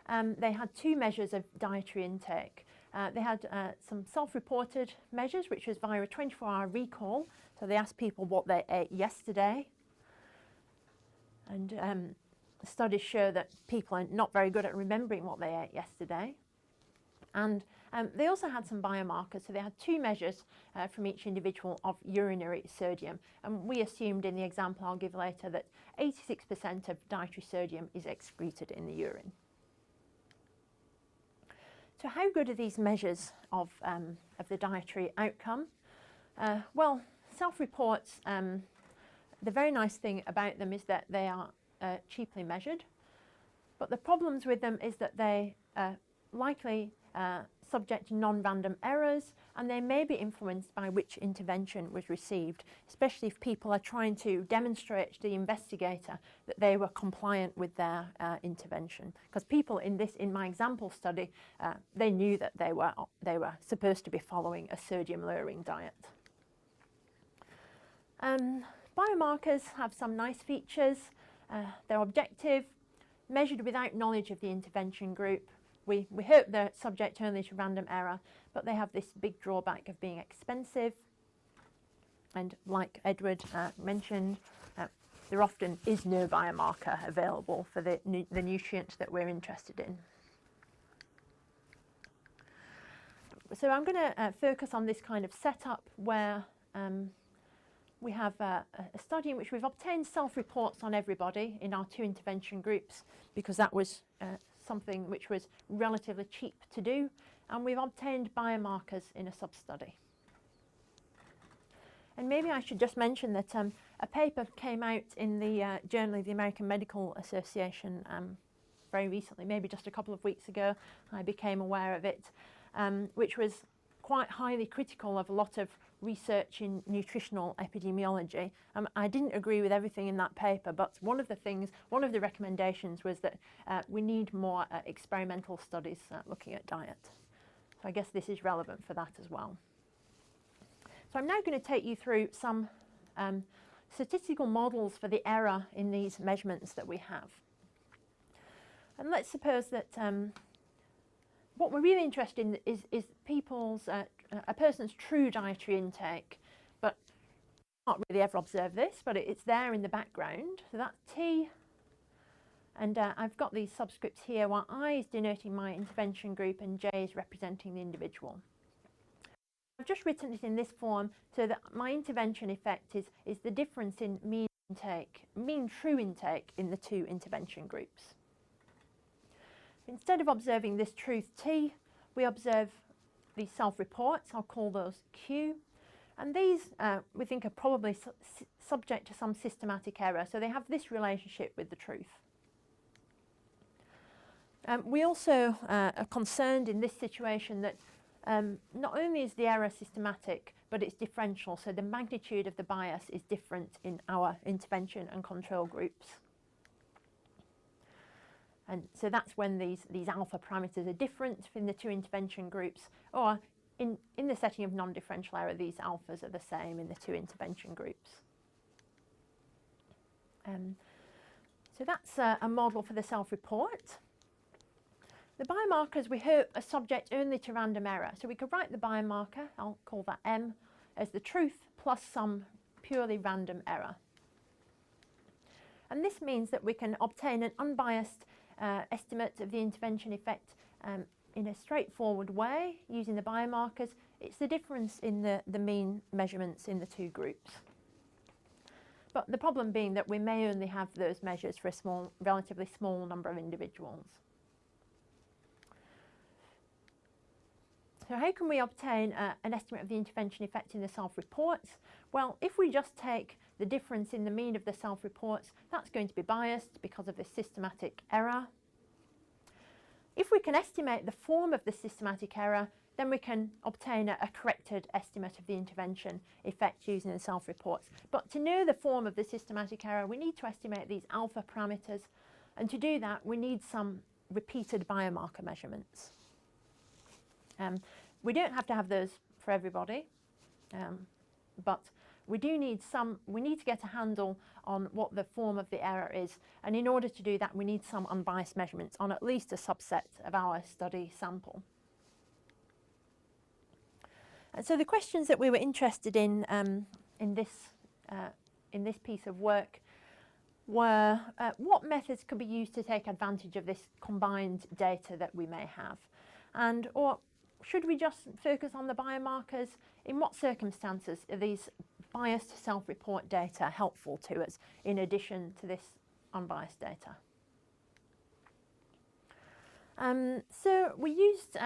they had two measures of dietary intake. They had some self-reported measures, which was via a 24-hour recall. So they asked people what they ate yesterday. And studies show that people are not very good at remembering what they ate yesterday. And they also had some biomarkers. So they had two measures from each individual of urinary sodium. And we assumed in the example I'll give later that 86% of dietary sodium is excreted in the urine. So how good are these measures of the dietary outcome? Well, self-reports, the very nice thing about them is that they are cheaply measured. But the problems with them is that they are likely subject to non-random errors, and they may be influenced by which intervention was received, especially if people are trying to demonstrate to the investigator that they were compliant with their intervention. Because people in my example study, they knew that they were supposed to be following a sodium lowering diet. Biomarkers have some nice features. They're objective, measured without knowledge of the intervention group. We hope they're subject only to random error, but they have this big drawback of being expensive. And like Edward mentioned, there often is no biomarker available for the nutrient that we're interested in. So I'm going to focus on this kind of setup where we have a study in which we've obtained self-reports on everybody in our two intervention groups, because that was something which was relatively cheap to do, and we've obtained biomarkers in a sub-study. And maybe I should just mention that a paper came out in the Journal of the American Medical Association very recently, maybe just a couple of weeks ago. I became aware of it, which was quite highly critical of a lot of research in nutritional epidemiology. I didn't agree with everything in that paper, but one of the recommendations was that we need more experimental studies looking at diet. So I guess this is relevant for that as well. So I'm now going to take you through some statistical models for the error in these measurements that we have. And let's suppose that what we're really interested in is a person's true dietary intake, but not really ever observe this, but it's there in the background. So that's T, and I've got these subscripts here where I is denoting my intervention group and J is representing the individual. I've just written it in this form so that my intervention effect is the difference in mean true intake in the two intervention groups. Instead of observing this truth T, we observe these self-reports. I'll call those Q. And these, we think, are probably subject to some systematic error. So they have this relationship with the truth. We also are concerned in this situation that not only is the error systematic, but it's differential. So the magnitude of the bias is different in our intervention and control groups. And so that's when these alpha parameters are different in the two intervention groups, or in the setting of non-differential error, these alphas are the same in the two intervention groups. So that's a model for the self-report. The biomarkers, we hope, are subject only to random error. So we could write the biomarker, I'll call that M, as the truth plus some purely random error. And this means that we can obtain an unbiased estimate of the intervention effect in a straightforward way using the biomarkers It's the difference in the mean measurements in the two groups. But the problem being that we may only have those measures for a relatively small number of individuals. So how can we obtain an estimate of the intervention effect in the self-reports? Well, if we just take the difference in the mean of the self-reports, that's going to be biased because of this systematic error. If we can estimate the form of the systematic error, then we can obtain a corrected estimate of the intervention effect using the self-reports. But to know the form of the systematic error, we need to estimate these alpha parameters. And to do that, we need some repeated biomarker measurements. We don't have to have those for everybody, but we need to get a handle on what the form of the error is. And in order to do that, we need some unbiased measurements on at least a subset of our study sample. And so the questions that we were interested in this piece of work were what methods could be used to take advantage of this combined data that we may have, or should we just focus on the biomarkers? In what circumstances are these biased self-report data helpful to us in addition to this unbiased data? So we used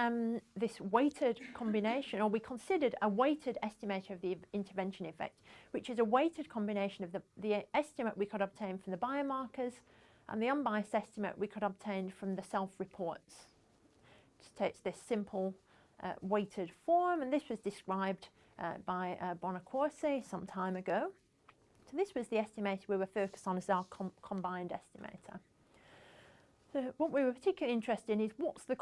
this weighted combination, or we considered a weighted estimator of the intervention effect, which is a weighted combination of the estimate we could obtain from the biomarkers and the unbiased estimate we could obtain from the self-reports. It takes this simple weighted form, and this was described by Bonacorsi some time ago. So this was the estimator we were focused on as our combined estimator. So what we were particularly interested in is what's the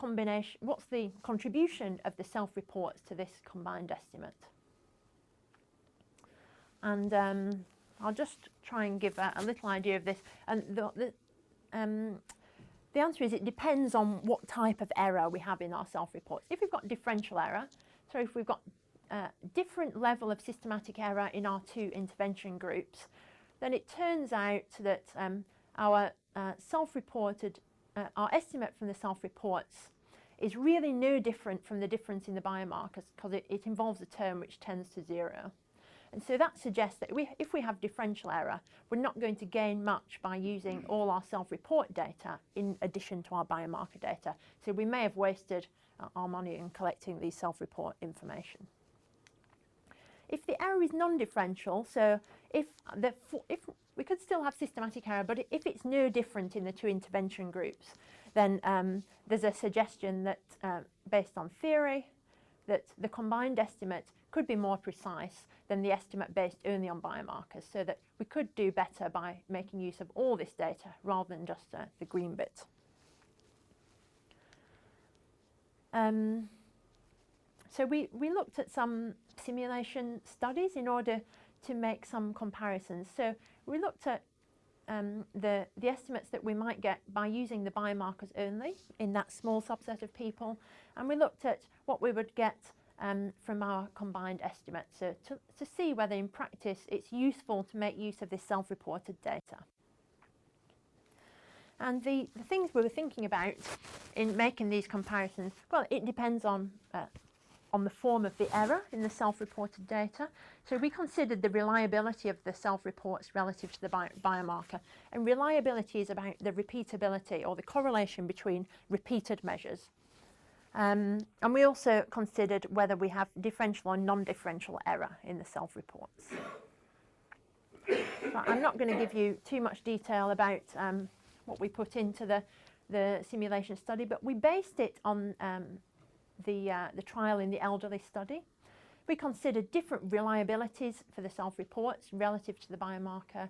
contribution of the self-reports to this combined estimate. And I'll just try and give a little idea of this. And the answer is it depends on what type of error we have in our self-reports. If we've got differential error, so if we've got different level of systematic error in our two intervention groups, then it turns out that our our estimate from the self-reports is really no different from the difference in the biomarkers, because it involves a term which tends to 0. And so that suggests that if we have differential error, we're not going to gain much by using all our self-report data in addition to our biomarker data. So we may have wasted our money in collecting these self-report information. If the error is non-differential, so if we could still have systematic error, but if it's no different in the two intervention groups, then there's a suggestion that, based on theory, that the combined estimate could be more precise than the estimate based only on biomarkers, so that we could do better by making use of all this data rather than just the green bit. So we looked at some simulation studies in order to make some comparisons. So we looked at the estimates that we might get by using the biomarkers only in that small subset of people, and we looked at what we would get from our combined estimates, so to see whether in practice it's useful to make use of this self-reported data. And the things we were thinking about in making these comparisons, well, it depends on the form of the error in the self-reported data. So we considered the reliability of the self-reports relative to the biomarker. And reliability is about the repeatability or the correlation between repeated measures. And we also considered whether we have differential or non-differential error in the self-reports. So I'm not going to give you too much detail about what we put into the simulation study, but we based it on the trial in the elderly study. We considered different reliabilities for the self-reports relative to the biomarker.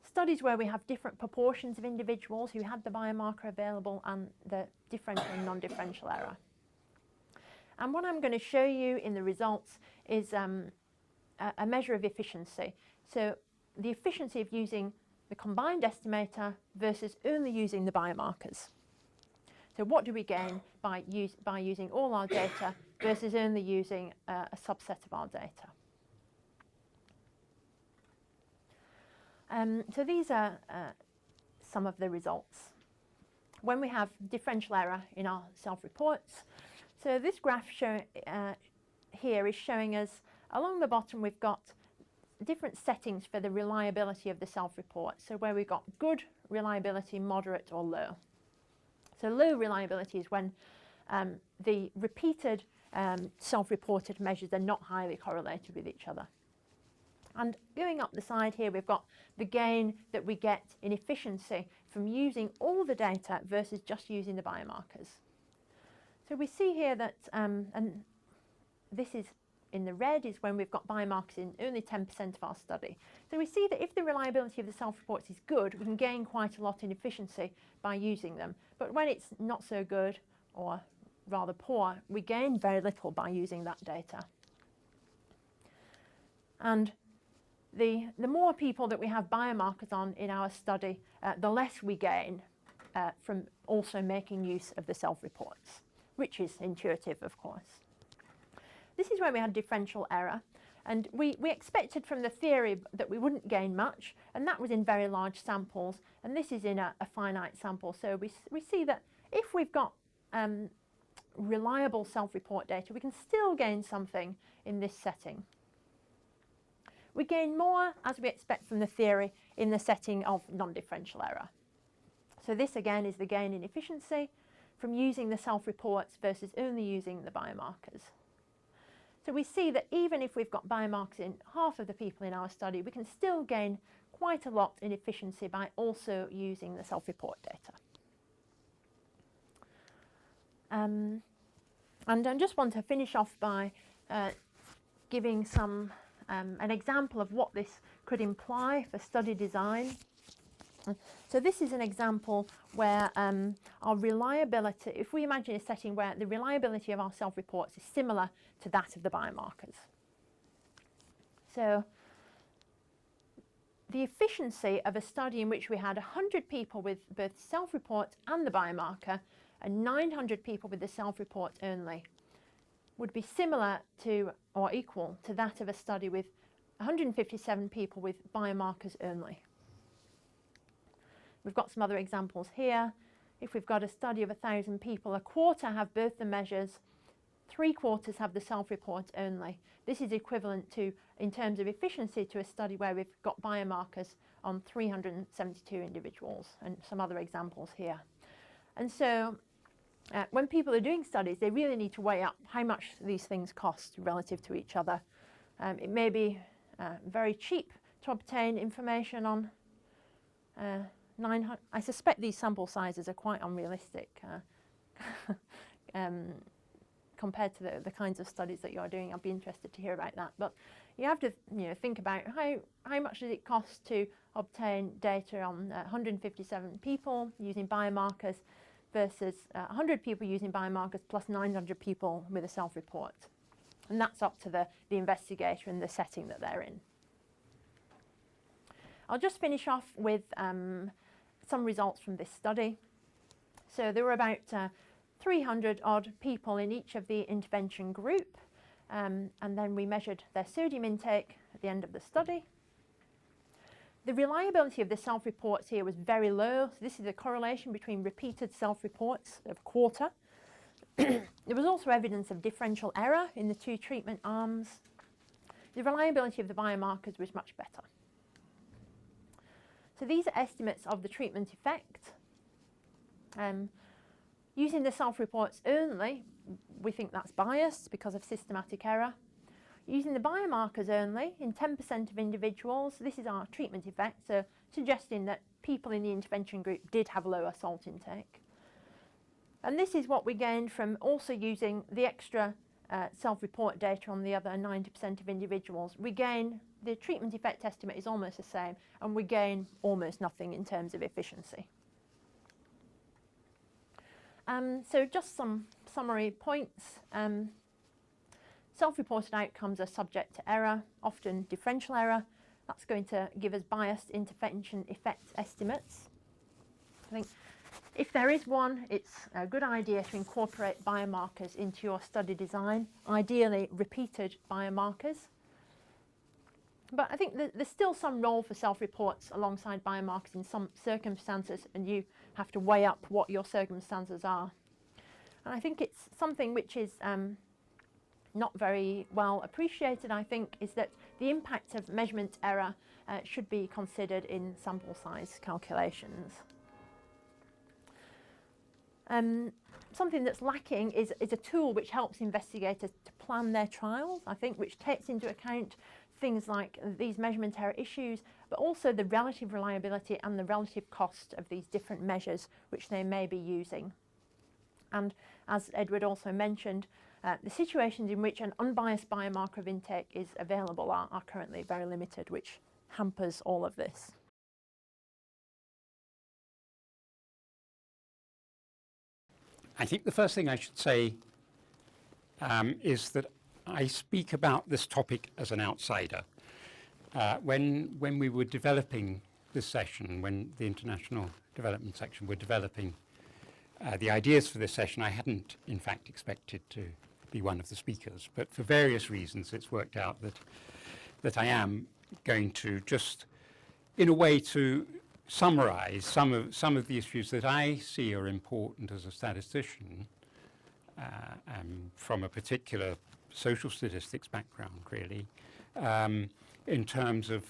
Studies where we have different proportions of individuals who had the biomarker available and the differential and non-differential error. And what I'm going to show you in the results is a measure of efficiency. So the efficiency of using the combined estimator versus only using the biomarkers. So what do we gain by using all our data versus only using a subset of our data? So these are some of the results. When we have differential error in our self-reports, so this graph here is showing us, along the bottom we've got different settings for the reliability of the self-report. So where we've got good reliability, moderate or low. So low reliability is when the repeated self-reported measures are not highly correlated with each other. And going up the side here, we've got the gain that we get in efficiency from using all the data versus just using the biomarkers. So we see here that, and this is in the red, is when we've got biomarkers in only 10% of our study. So we see that if the reliability of the self-reports is good, we can gain quite a lot in efficiency by using them. But when it's not so good, or rather poor, we gain very little by using that data. And the more people that we have biomarkers on in our study, the less we gain from also making use of the self-reports, which is intuitive, of course. This is where we had differential error, and we expected from the theory that we wouldn't gain much, and that was in very large samples, and this is in a finite sample. So we see that if we've got reliable self-report data, we can still gain something in this setting. We gain more, as we expect from the theory, in the setting of non-differential error. So this again is the gain in efficiency from using the self-reports versus only using the biomarkers. So we see that even if we've got biomarkers in half of the people in our study, we can still gain quite a lot in efficiency by also using the self-report data. And I just want to finish off by giving an example of what this could imply for study design. So this is an example where our reliability, if we imagine a setting where the reliability of our self-reports is similar to that of the biomarkers. So the efficiency of a study in which we had 100 people with both self-report and the biomarker and 900 people with the self-report only would be similar to or equal to that of a study with 157 people with biomarkers only. We've got some other examples here. If we've got a study of 1,000 people, a quarter have both the measures, 3/4 have the self-report only. This is equivalent to, in terms of efficiency, to a study where we've got biomarkers on 372 individuals, and some other examples here. And so when people are doing studies, they really need to weigh up how much these things cost relative to each other. It may be very cheap to obtain information on 900. I suspect these sample sizes are quite unrealistic compared to the kinds of studies that you're doing. I'd be interested to hear about that. But you have to think about how much does it cost to obtain data on 157 people using biomarkers versus 100 people using biomarkers plus 900 people with a self-report. And that's up to the investigator and the setting that they're in. I'll just finish off with some results from this study. So there were about 300 odd people in each of the intervention group, and then we measured their sodium intake at the end of the study. The reliability of the self-reports here was very low. So this is a correlation between repeated self-reports of a quarter. There was also evidence of differential error in the two treatment arms. The reliability of the biomarkers was much better. So these are estimates of the treatment effect. Using the self-reports only, we think that's biased because of systematic error. Using the biomarkers only in 10% of individuals, this is our treatment effect, so suggesting that people in the intervention group did have lower salt intake. And this is what we gained from also using the extra self-report data on the other 90% of individuals. We gain, the treatment effect estimate is almost the same, and we gain almost nothing in terms of efficiency. So just some summary points. Self-reported outcomes are subject to error, often differential error. That's going to give us biased intervention effect estimates. I think if there is one, it's a good idea to incorporate biomarkers into your study design, ideally repeated biomarkers. But I think there's still some role for self-reports alongside biomarkers in some circumstances, and you have to weigh up what your circumstances are. And I think it's something which is not very well appreciated, I think, is that the impact of measurement error should be considered in sample size calculations. Something that's lacking is a tool which helps investigators to plan their trials, I think, which takes into account things like these measurement error issues, but also the relative reliability and the relative cost of these different measures which they may be using. And as Edward also mentioned, the situations in which an unbiased biomarker of intake is available are currently very limited, which hampers all of this. I think the first thing I should say is that I speak about this topic as an outsider. When we were developing this session, when the International Development section were developing the ideas for this session, I hadn't in fact expected to be one of the speakers, but for various reasons it's worked out that I am going to just, in a way, to summarize some of the issues that I see are important as a statistician from a particular social statistics background, really, in terms of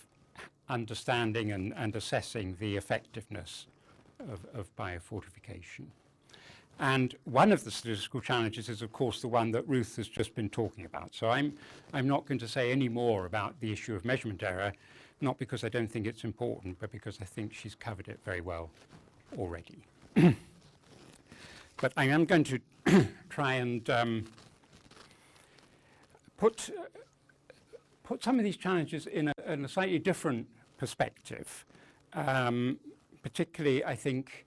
understanding and assessing the effectiveness of biofortification. And one of the statistical challenges is, of course, the one that Ruth has just been talking about. So I'm not going to say any more about the issue of measurement error, not because I don't think it's important, but because I think she's covered it very well already. But I am going to try and put some of these challenges in a slightly different perspective. Particularly, I think,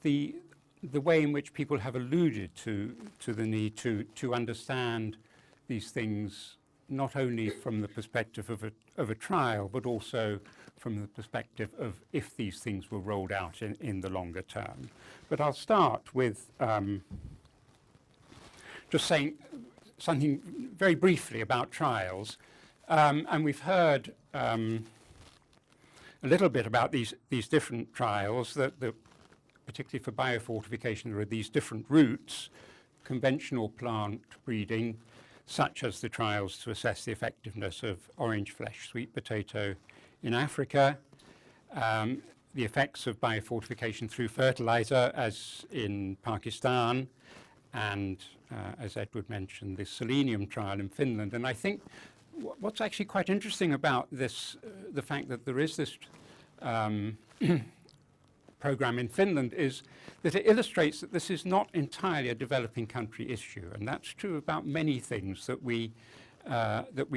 the way in which people have alluded to the need to understand these things not only from the perspective of a trial, but also from the perspective of if these things were rolled out in the longer term. But I'll start with just saying something very briefly about trials. And we've heard a little bit about these different trials, that particularly for biofortification, there are these different routes: conventional plant breeding, such as the trials to assess the effectiveness of orange flesh sweet potato in Africa, the effects of biofortification through fertilizer, as in Pakistan, and as Edward mentioned, the selenium trial in Finland. And I think what's actually quite interesting about this, the fact that there is this program in Finland, is that it illustrates that this is not entirely a developing country issue, and that's true about many things that we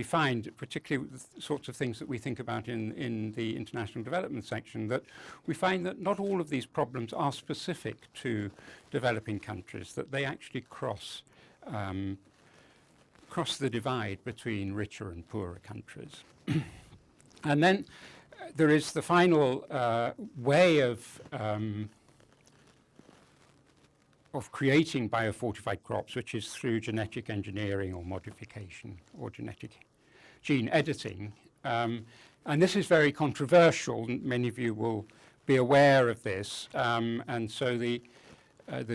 find, particularly with the sorts of things that we think about in the international development section, that we find that not all of these problems are specific to developing countries, that they actually cross the divide between richer and poorer countries. And then there is the final way of creating biofortified crops, which is through genetic engineering or modification or genetic gene editing. And this is very controversial. Many of you will be aware of this. And so the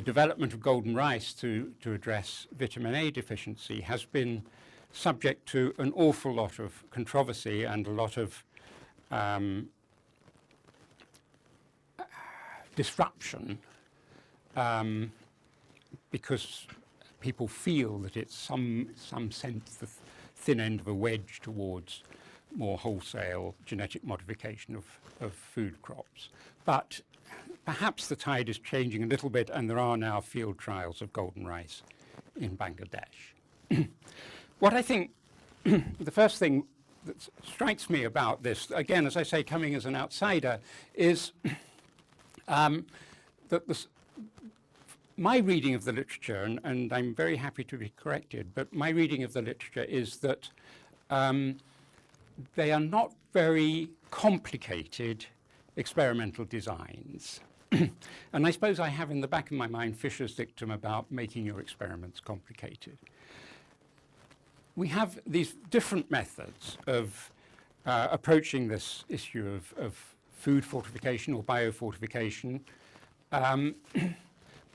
development of golden rice to address vitamin A deficiency has been subject to an awful lot of controversy and a lot of disruption, because people feel that it's some sense the thin end of a wedge towards more wholesale genetic modification of food crops. But perhaps the tide is changing a little bit, and there are now field trials of golden rice in Bangladesh. What I think the first thing that strikes me about this, again, as I say, coming as an outsider, is that my reading of the literature, and I'm very happy to be corrected, but my reading of the literature is that they are not very complicated experimental designs. And I suppose I have in the back of my mind Fisher's dictum about making your experiments complicated. We have these different methods of approaching this issue of food fortification or biofortification,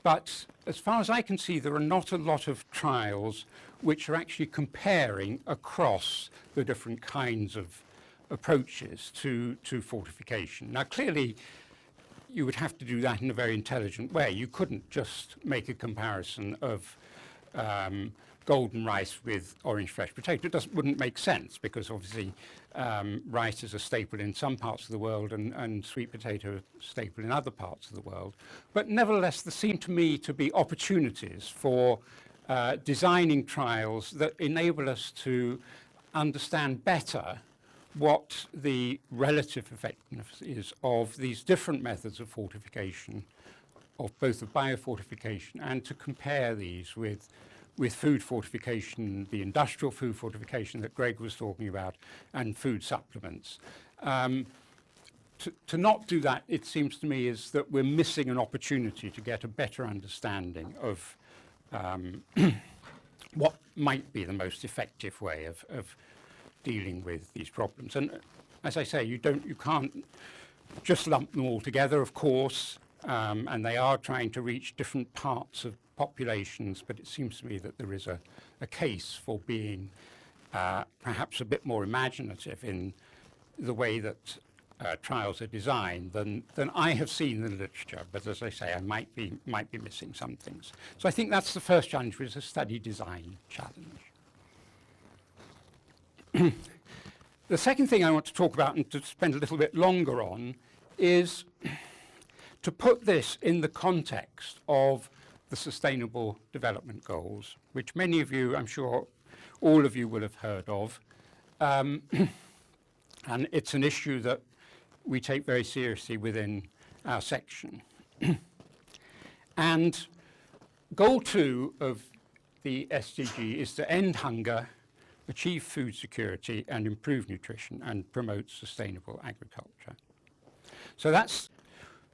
But as far as I can see, there are not a lot of trials which are actually comparing across the different kinds of approaches to fortification. Now, clearly, you would have to do that in a very intelligent way. You couldn't just make a comparison of golden rice with orange fresh potato. It wouldn't make sense, because obviously rice is a staple in some parts of the world and sweet potato a staple in other parts of the world. But nevertheless, there seem to me to be opportunities for designing trials that enable us to understand better what the relative effectiveness is of these different methods of fortification, of both of biofortification, and to compare these with food fortification, the industrial food fortification that Greg was talking about, and food supplements. To not do that, it seems to me, is that we're missing an opportunity to get a better understanding of what might be the most effective way of dealing with these problems. And as I say, you can't just lump them all together, of course, and they are trying to reach different parts of populations, but it seems to me that there is a case for being perhaps a bit more imaginative in the way that trials are designed than I have seen in the literature. But as I say, I might be missing some things. So I think that's the first challenge, which is a study design challenge. The second thing I want to talk about and to spend a little bit longer on is to put this in the context of the Sustainable Development Goals, which many of you, I'm sure all of you will have heard of. And it's an issue that we take very seriously within our section. And goal 2 of the SDG is to end hunger, achieve food security, and improve nutrition, and promote sustainable agriculture. So that's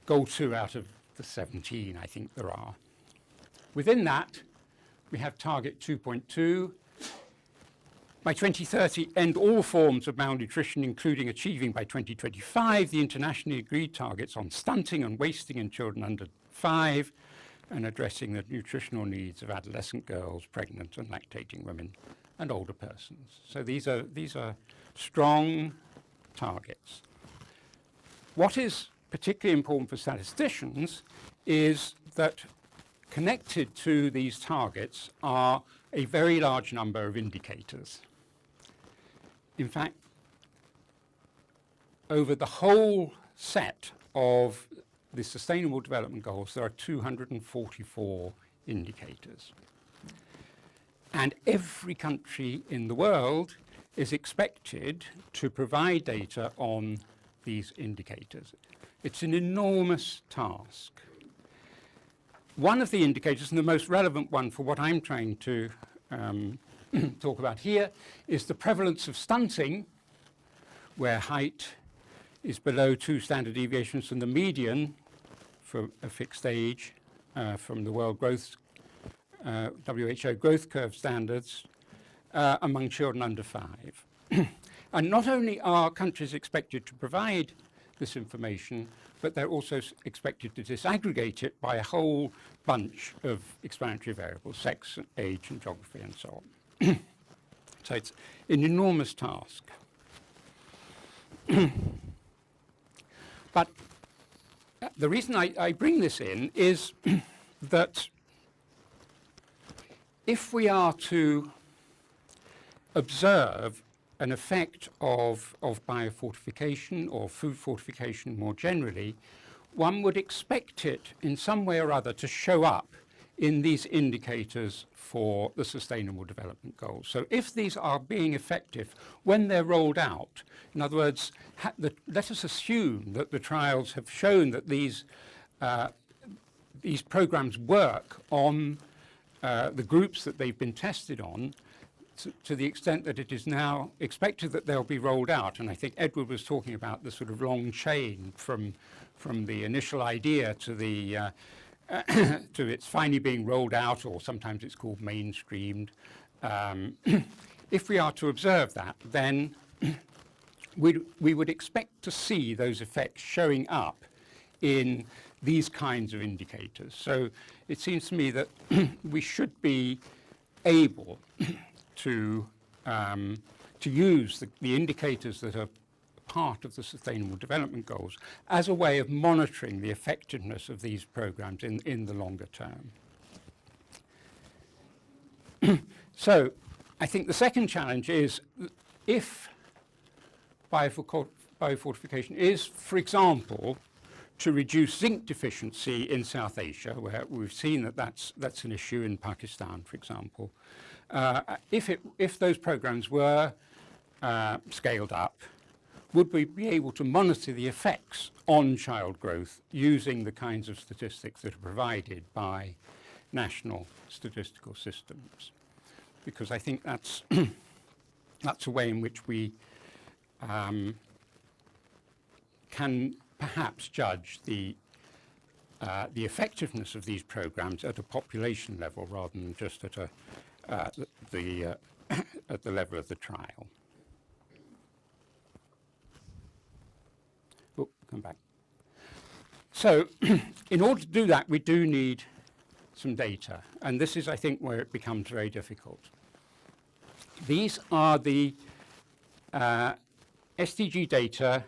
goal 2 out of the 17, I think there are. Within that, we have target 2.2. By 2030, end all forms of malnutrition, including achieving by 2025 the internationally agreed targets on stunting and wasting in children under 5, and addressing the nutritional needs of adolescent girls, pregnant and lactating women, and older persons. So these are strong targets. What is particularly important for statisticians is that connected to these targets are a very large number of indicators. In fact, over the whole set of the Sustainable Development Goals, there are 244 indicators. And every country in the world is expected to provide data on these indicators. It's an enormous task. One of the indicators, and the most relevant one for what I'm trying to talk about here, is the prevalence of stunting, where height is below 2 standard deviations from the median for a fixed age from the World Growth WHO growth curve standards among children under 5. And not only are countries expected to provide this information, but they're also expected to disaggregate it by a whole bunch of explanatory variables, sex, age, and geography, and so on. So it's an enormous task. But the reason I bring this in is that if we are to observe an effect of biofortification or food fortification more generally, one would expect it in some way or other to show up in these indicators for the Sustainable Development Goals. So if these are being effective when they're rolled out, in other words, let us assume that the trials have shown that these programs work on the groups that they've been tested on, to the extent that it is now expected that they'll be rolled out. And I think Edward was talking about the sort of long chain from the initial idea to the to its finally being rolled out, or sometimes it's called mainstreamed. If we are to observe that, then we would expect to see those effects showing up in these kinds of indicators. So it seems to me that we should be able to use the indicators that are part of the Sustainable Development Goals as a way of monitoring the effectiveness of these programs in the longer term. So I think the second challenge is if biofortification is, for example, to reduce zinc deficiency in South Asia, where we've seen that that's an issue in Pakistan, for example. If those programs were scaled up, would we be able to monitor the effects on child growth using the kinds of statistics that are provided by national statistical systems? Because I think that's that's a way in which we can perhaps judge the effectiveness of these programs at a population level rather than just at the level of the trial. Oh, come back. So, in order to do that, we do need some data, and this is, I think, where it becomes very difficult. These are the SDG data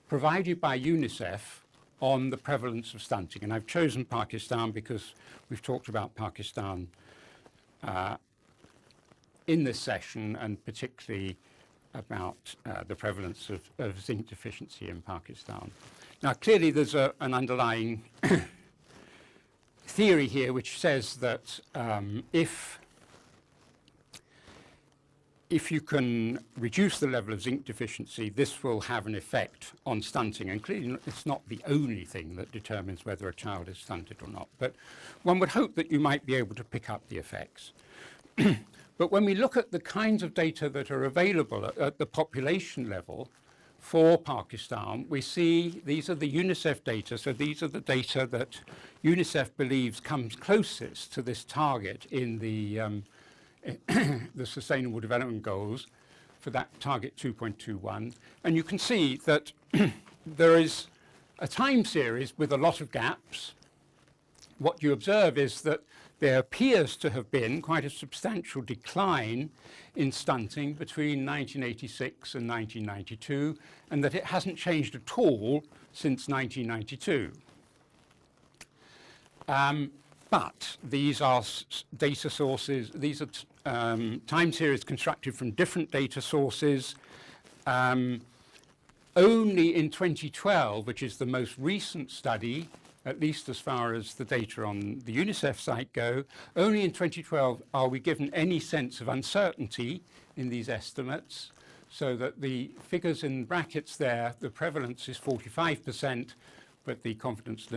provided by UNICEF on the prevalence of stunting. And I've chosen Pakistan because we've talked about Pakistan in this session, and particularly about the prevalence of zinc deficiency in Pakistan. Now, clearly there's an underlying theory here which says that if you can reduce the level of zinc deficiency, this will have an effect on stunting. And clearly it's not the only thing that determines whether a child is stunted or not. But one would hope that you might be able to pick up the effects. But when we look at the kinds of data that are available at the population level for Pakistan, we see these are the UNICEF data. So these are the data that UNICEF believes comes closest to this target in the Sustainable Development Goals for that target 2.21. And you can see that there is a time series with a lot of gaps. What you observe is that there appears to have been quite a substantial decline in stunting between 1986 and 1992, and that it hasn't changed at all since 1992. But these are data sources, these are time series constructed from different data sources. Only in 2012, which is the most recent study, at least as far as the data on the UNICEF site go, only in 2012 are we given any sense of uncertainty in these estimates, so that the figures in brackets there, the prevalence is 45%, but the confidence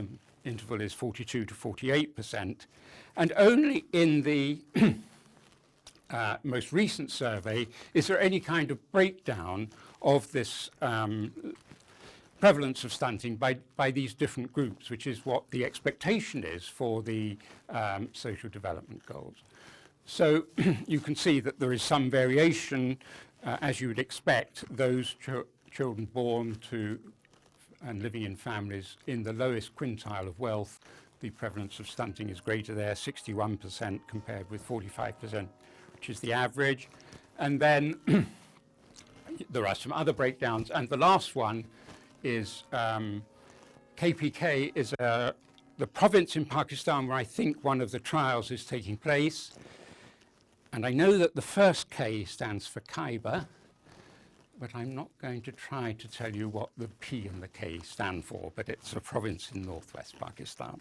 interval is 42 to 48%. And only in the most recent survey is there any kind of breakdown of this prevalence of stunting by these different groups, which is what the expectation is for the social development goals. So you can see that there is some variation, as you would expect. Those children born to and living in families in the lowest quintile of wealth, the prevalence of stunting is greater there, 61% compared with 45%, which is the average. And then there are some other breakdowns. And the last one is KPK is the province in Pakistan where I think one of the trials is taking place. And I know that the first K stands for Khyber, but I'm not going to try to tell you what the P and the K stand for, but it's a province in northwest Pakistan.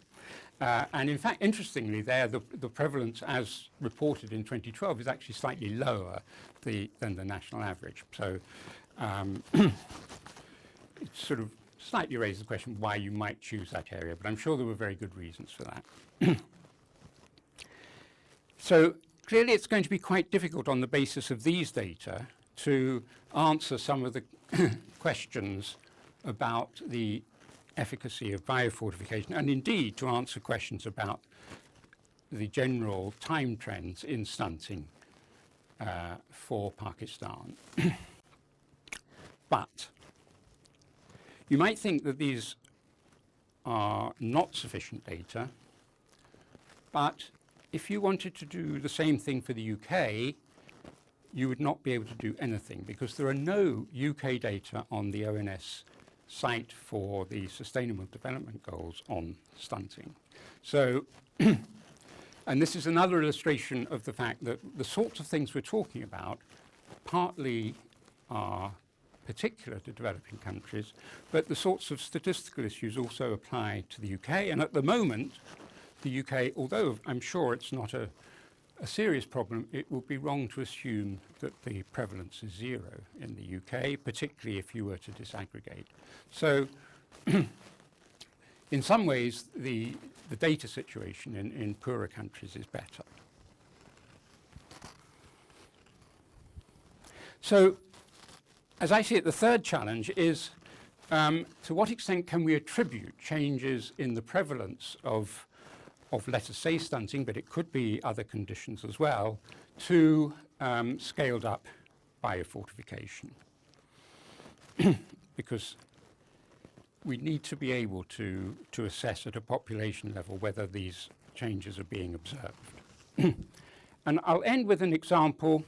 And in fact, interestingly, there, the prevalence as reported in 2012 is actually slightly lower than the national average. So it sort of slightly raises the question why you might choose that area, but I'm sure there were very good reasons for that. So clearly it's going to be quite difficult on the basis of these data to answer some of the questions about the efficacy of biofortification, and indeed to answer questions about the general time trends in stunting for Pakistan. But you might think that these are not sufficient data. But if you wanted to do the same thing for the UK, you would not be able to do anything because there are no UK data on the ONS site for the Sustainable Development Goals on stunting. So, and this is another illustration of the fact that the sorts of things we're talking about partly are particular to developing countries, but the sorts of statistical issues also apply to the UK. And at the moment, the UK, although I'm sure it's not a serious problem, it would be wrong to assume that the prevalence is 0 in the UK, particularly if you were to disaggregate. So in some ways, the data situation in poorer countries is better. So as I see it, the third challenge is to what extent can we attribute changes in the prevalence of let us say stunting, but it could be other conditions as well, to scaled up biofortification. Because we need to be able to assess at a population level whether these changes are being observed. And I'll end with an example,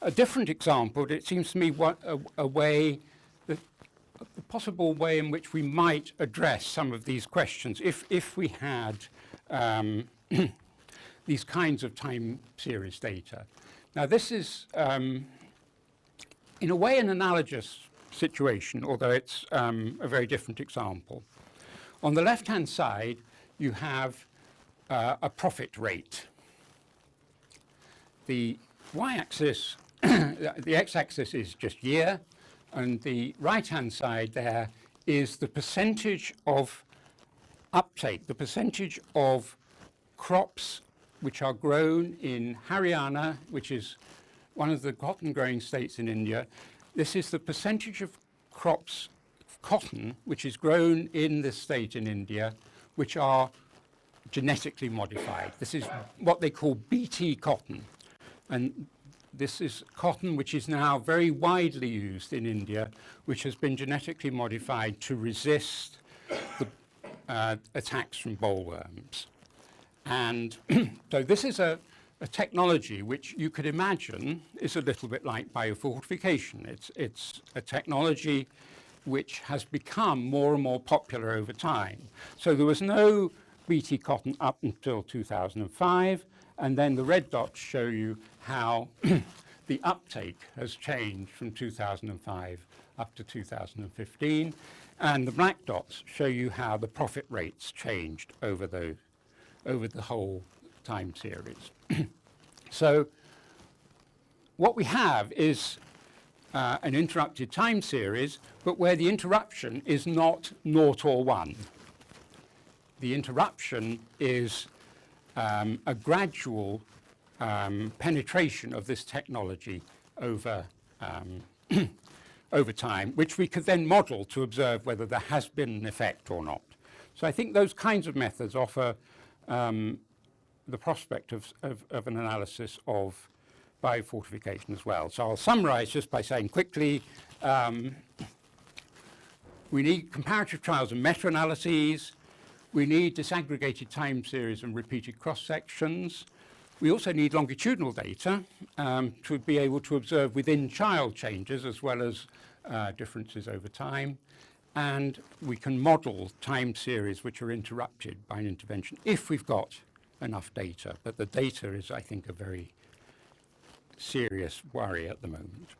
a different example. It seems to me a way, a possible way in which we might address some of these questions if we had these kinds of time series data. Now this is in a way an analogous situation, although it's a very different example. On the left-hand side, you have a profit rate. The y-axis, the x-axis is just year, and the right-hand side there is the percentage of uptake, the percentage of crops which are grown in Haryana, which is one of the cotton-growing states in India. This is the percentage of crops, cotton, which is grown in this state in India, which are genetically modified. This is what they call BT cotton. And this is cotton which is now very widely used in India, which has been genetically modified to resist the attacks from bollworms. And so this is a technology which you could imagine is a little bit like biofortification. It's a technology which has become more and more popular over time. So there was no BT cotton up until 2005, and then the red dots show you how the uptake has changed from 2005 up to 2015, and the black dots show you how the profit rates changed over the whole time series. So what we have is an interrupted time series, but where the interruption is not 0 or 1. The interruption is a gradual penetration of this technology over over time, which we could then model to observe whether there has been an effect or not. So I think those kinds of methods offer the prospect of an analysis of biofortification as well. So I'll summarize just by saying quickly, we need comparative trials and meta-analyses. We need disaggregated time series and repeated cross-sections. We also need longitudinal data to be able to observe within child changes as well as differences over time. And we can model time series which are interrupted by an intervention if we've got enough data. But the data is, I think, a very serious worry at the moment.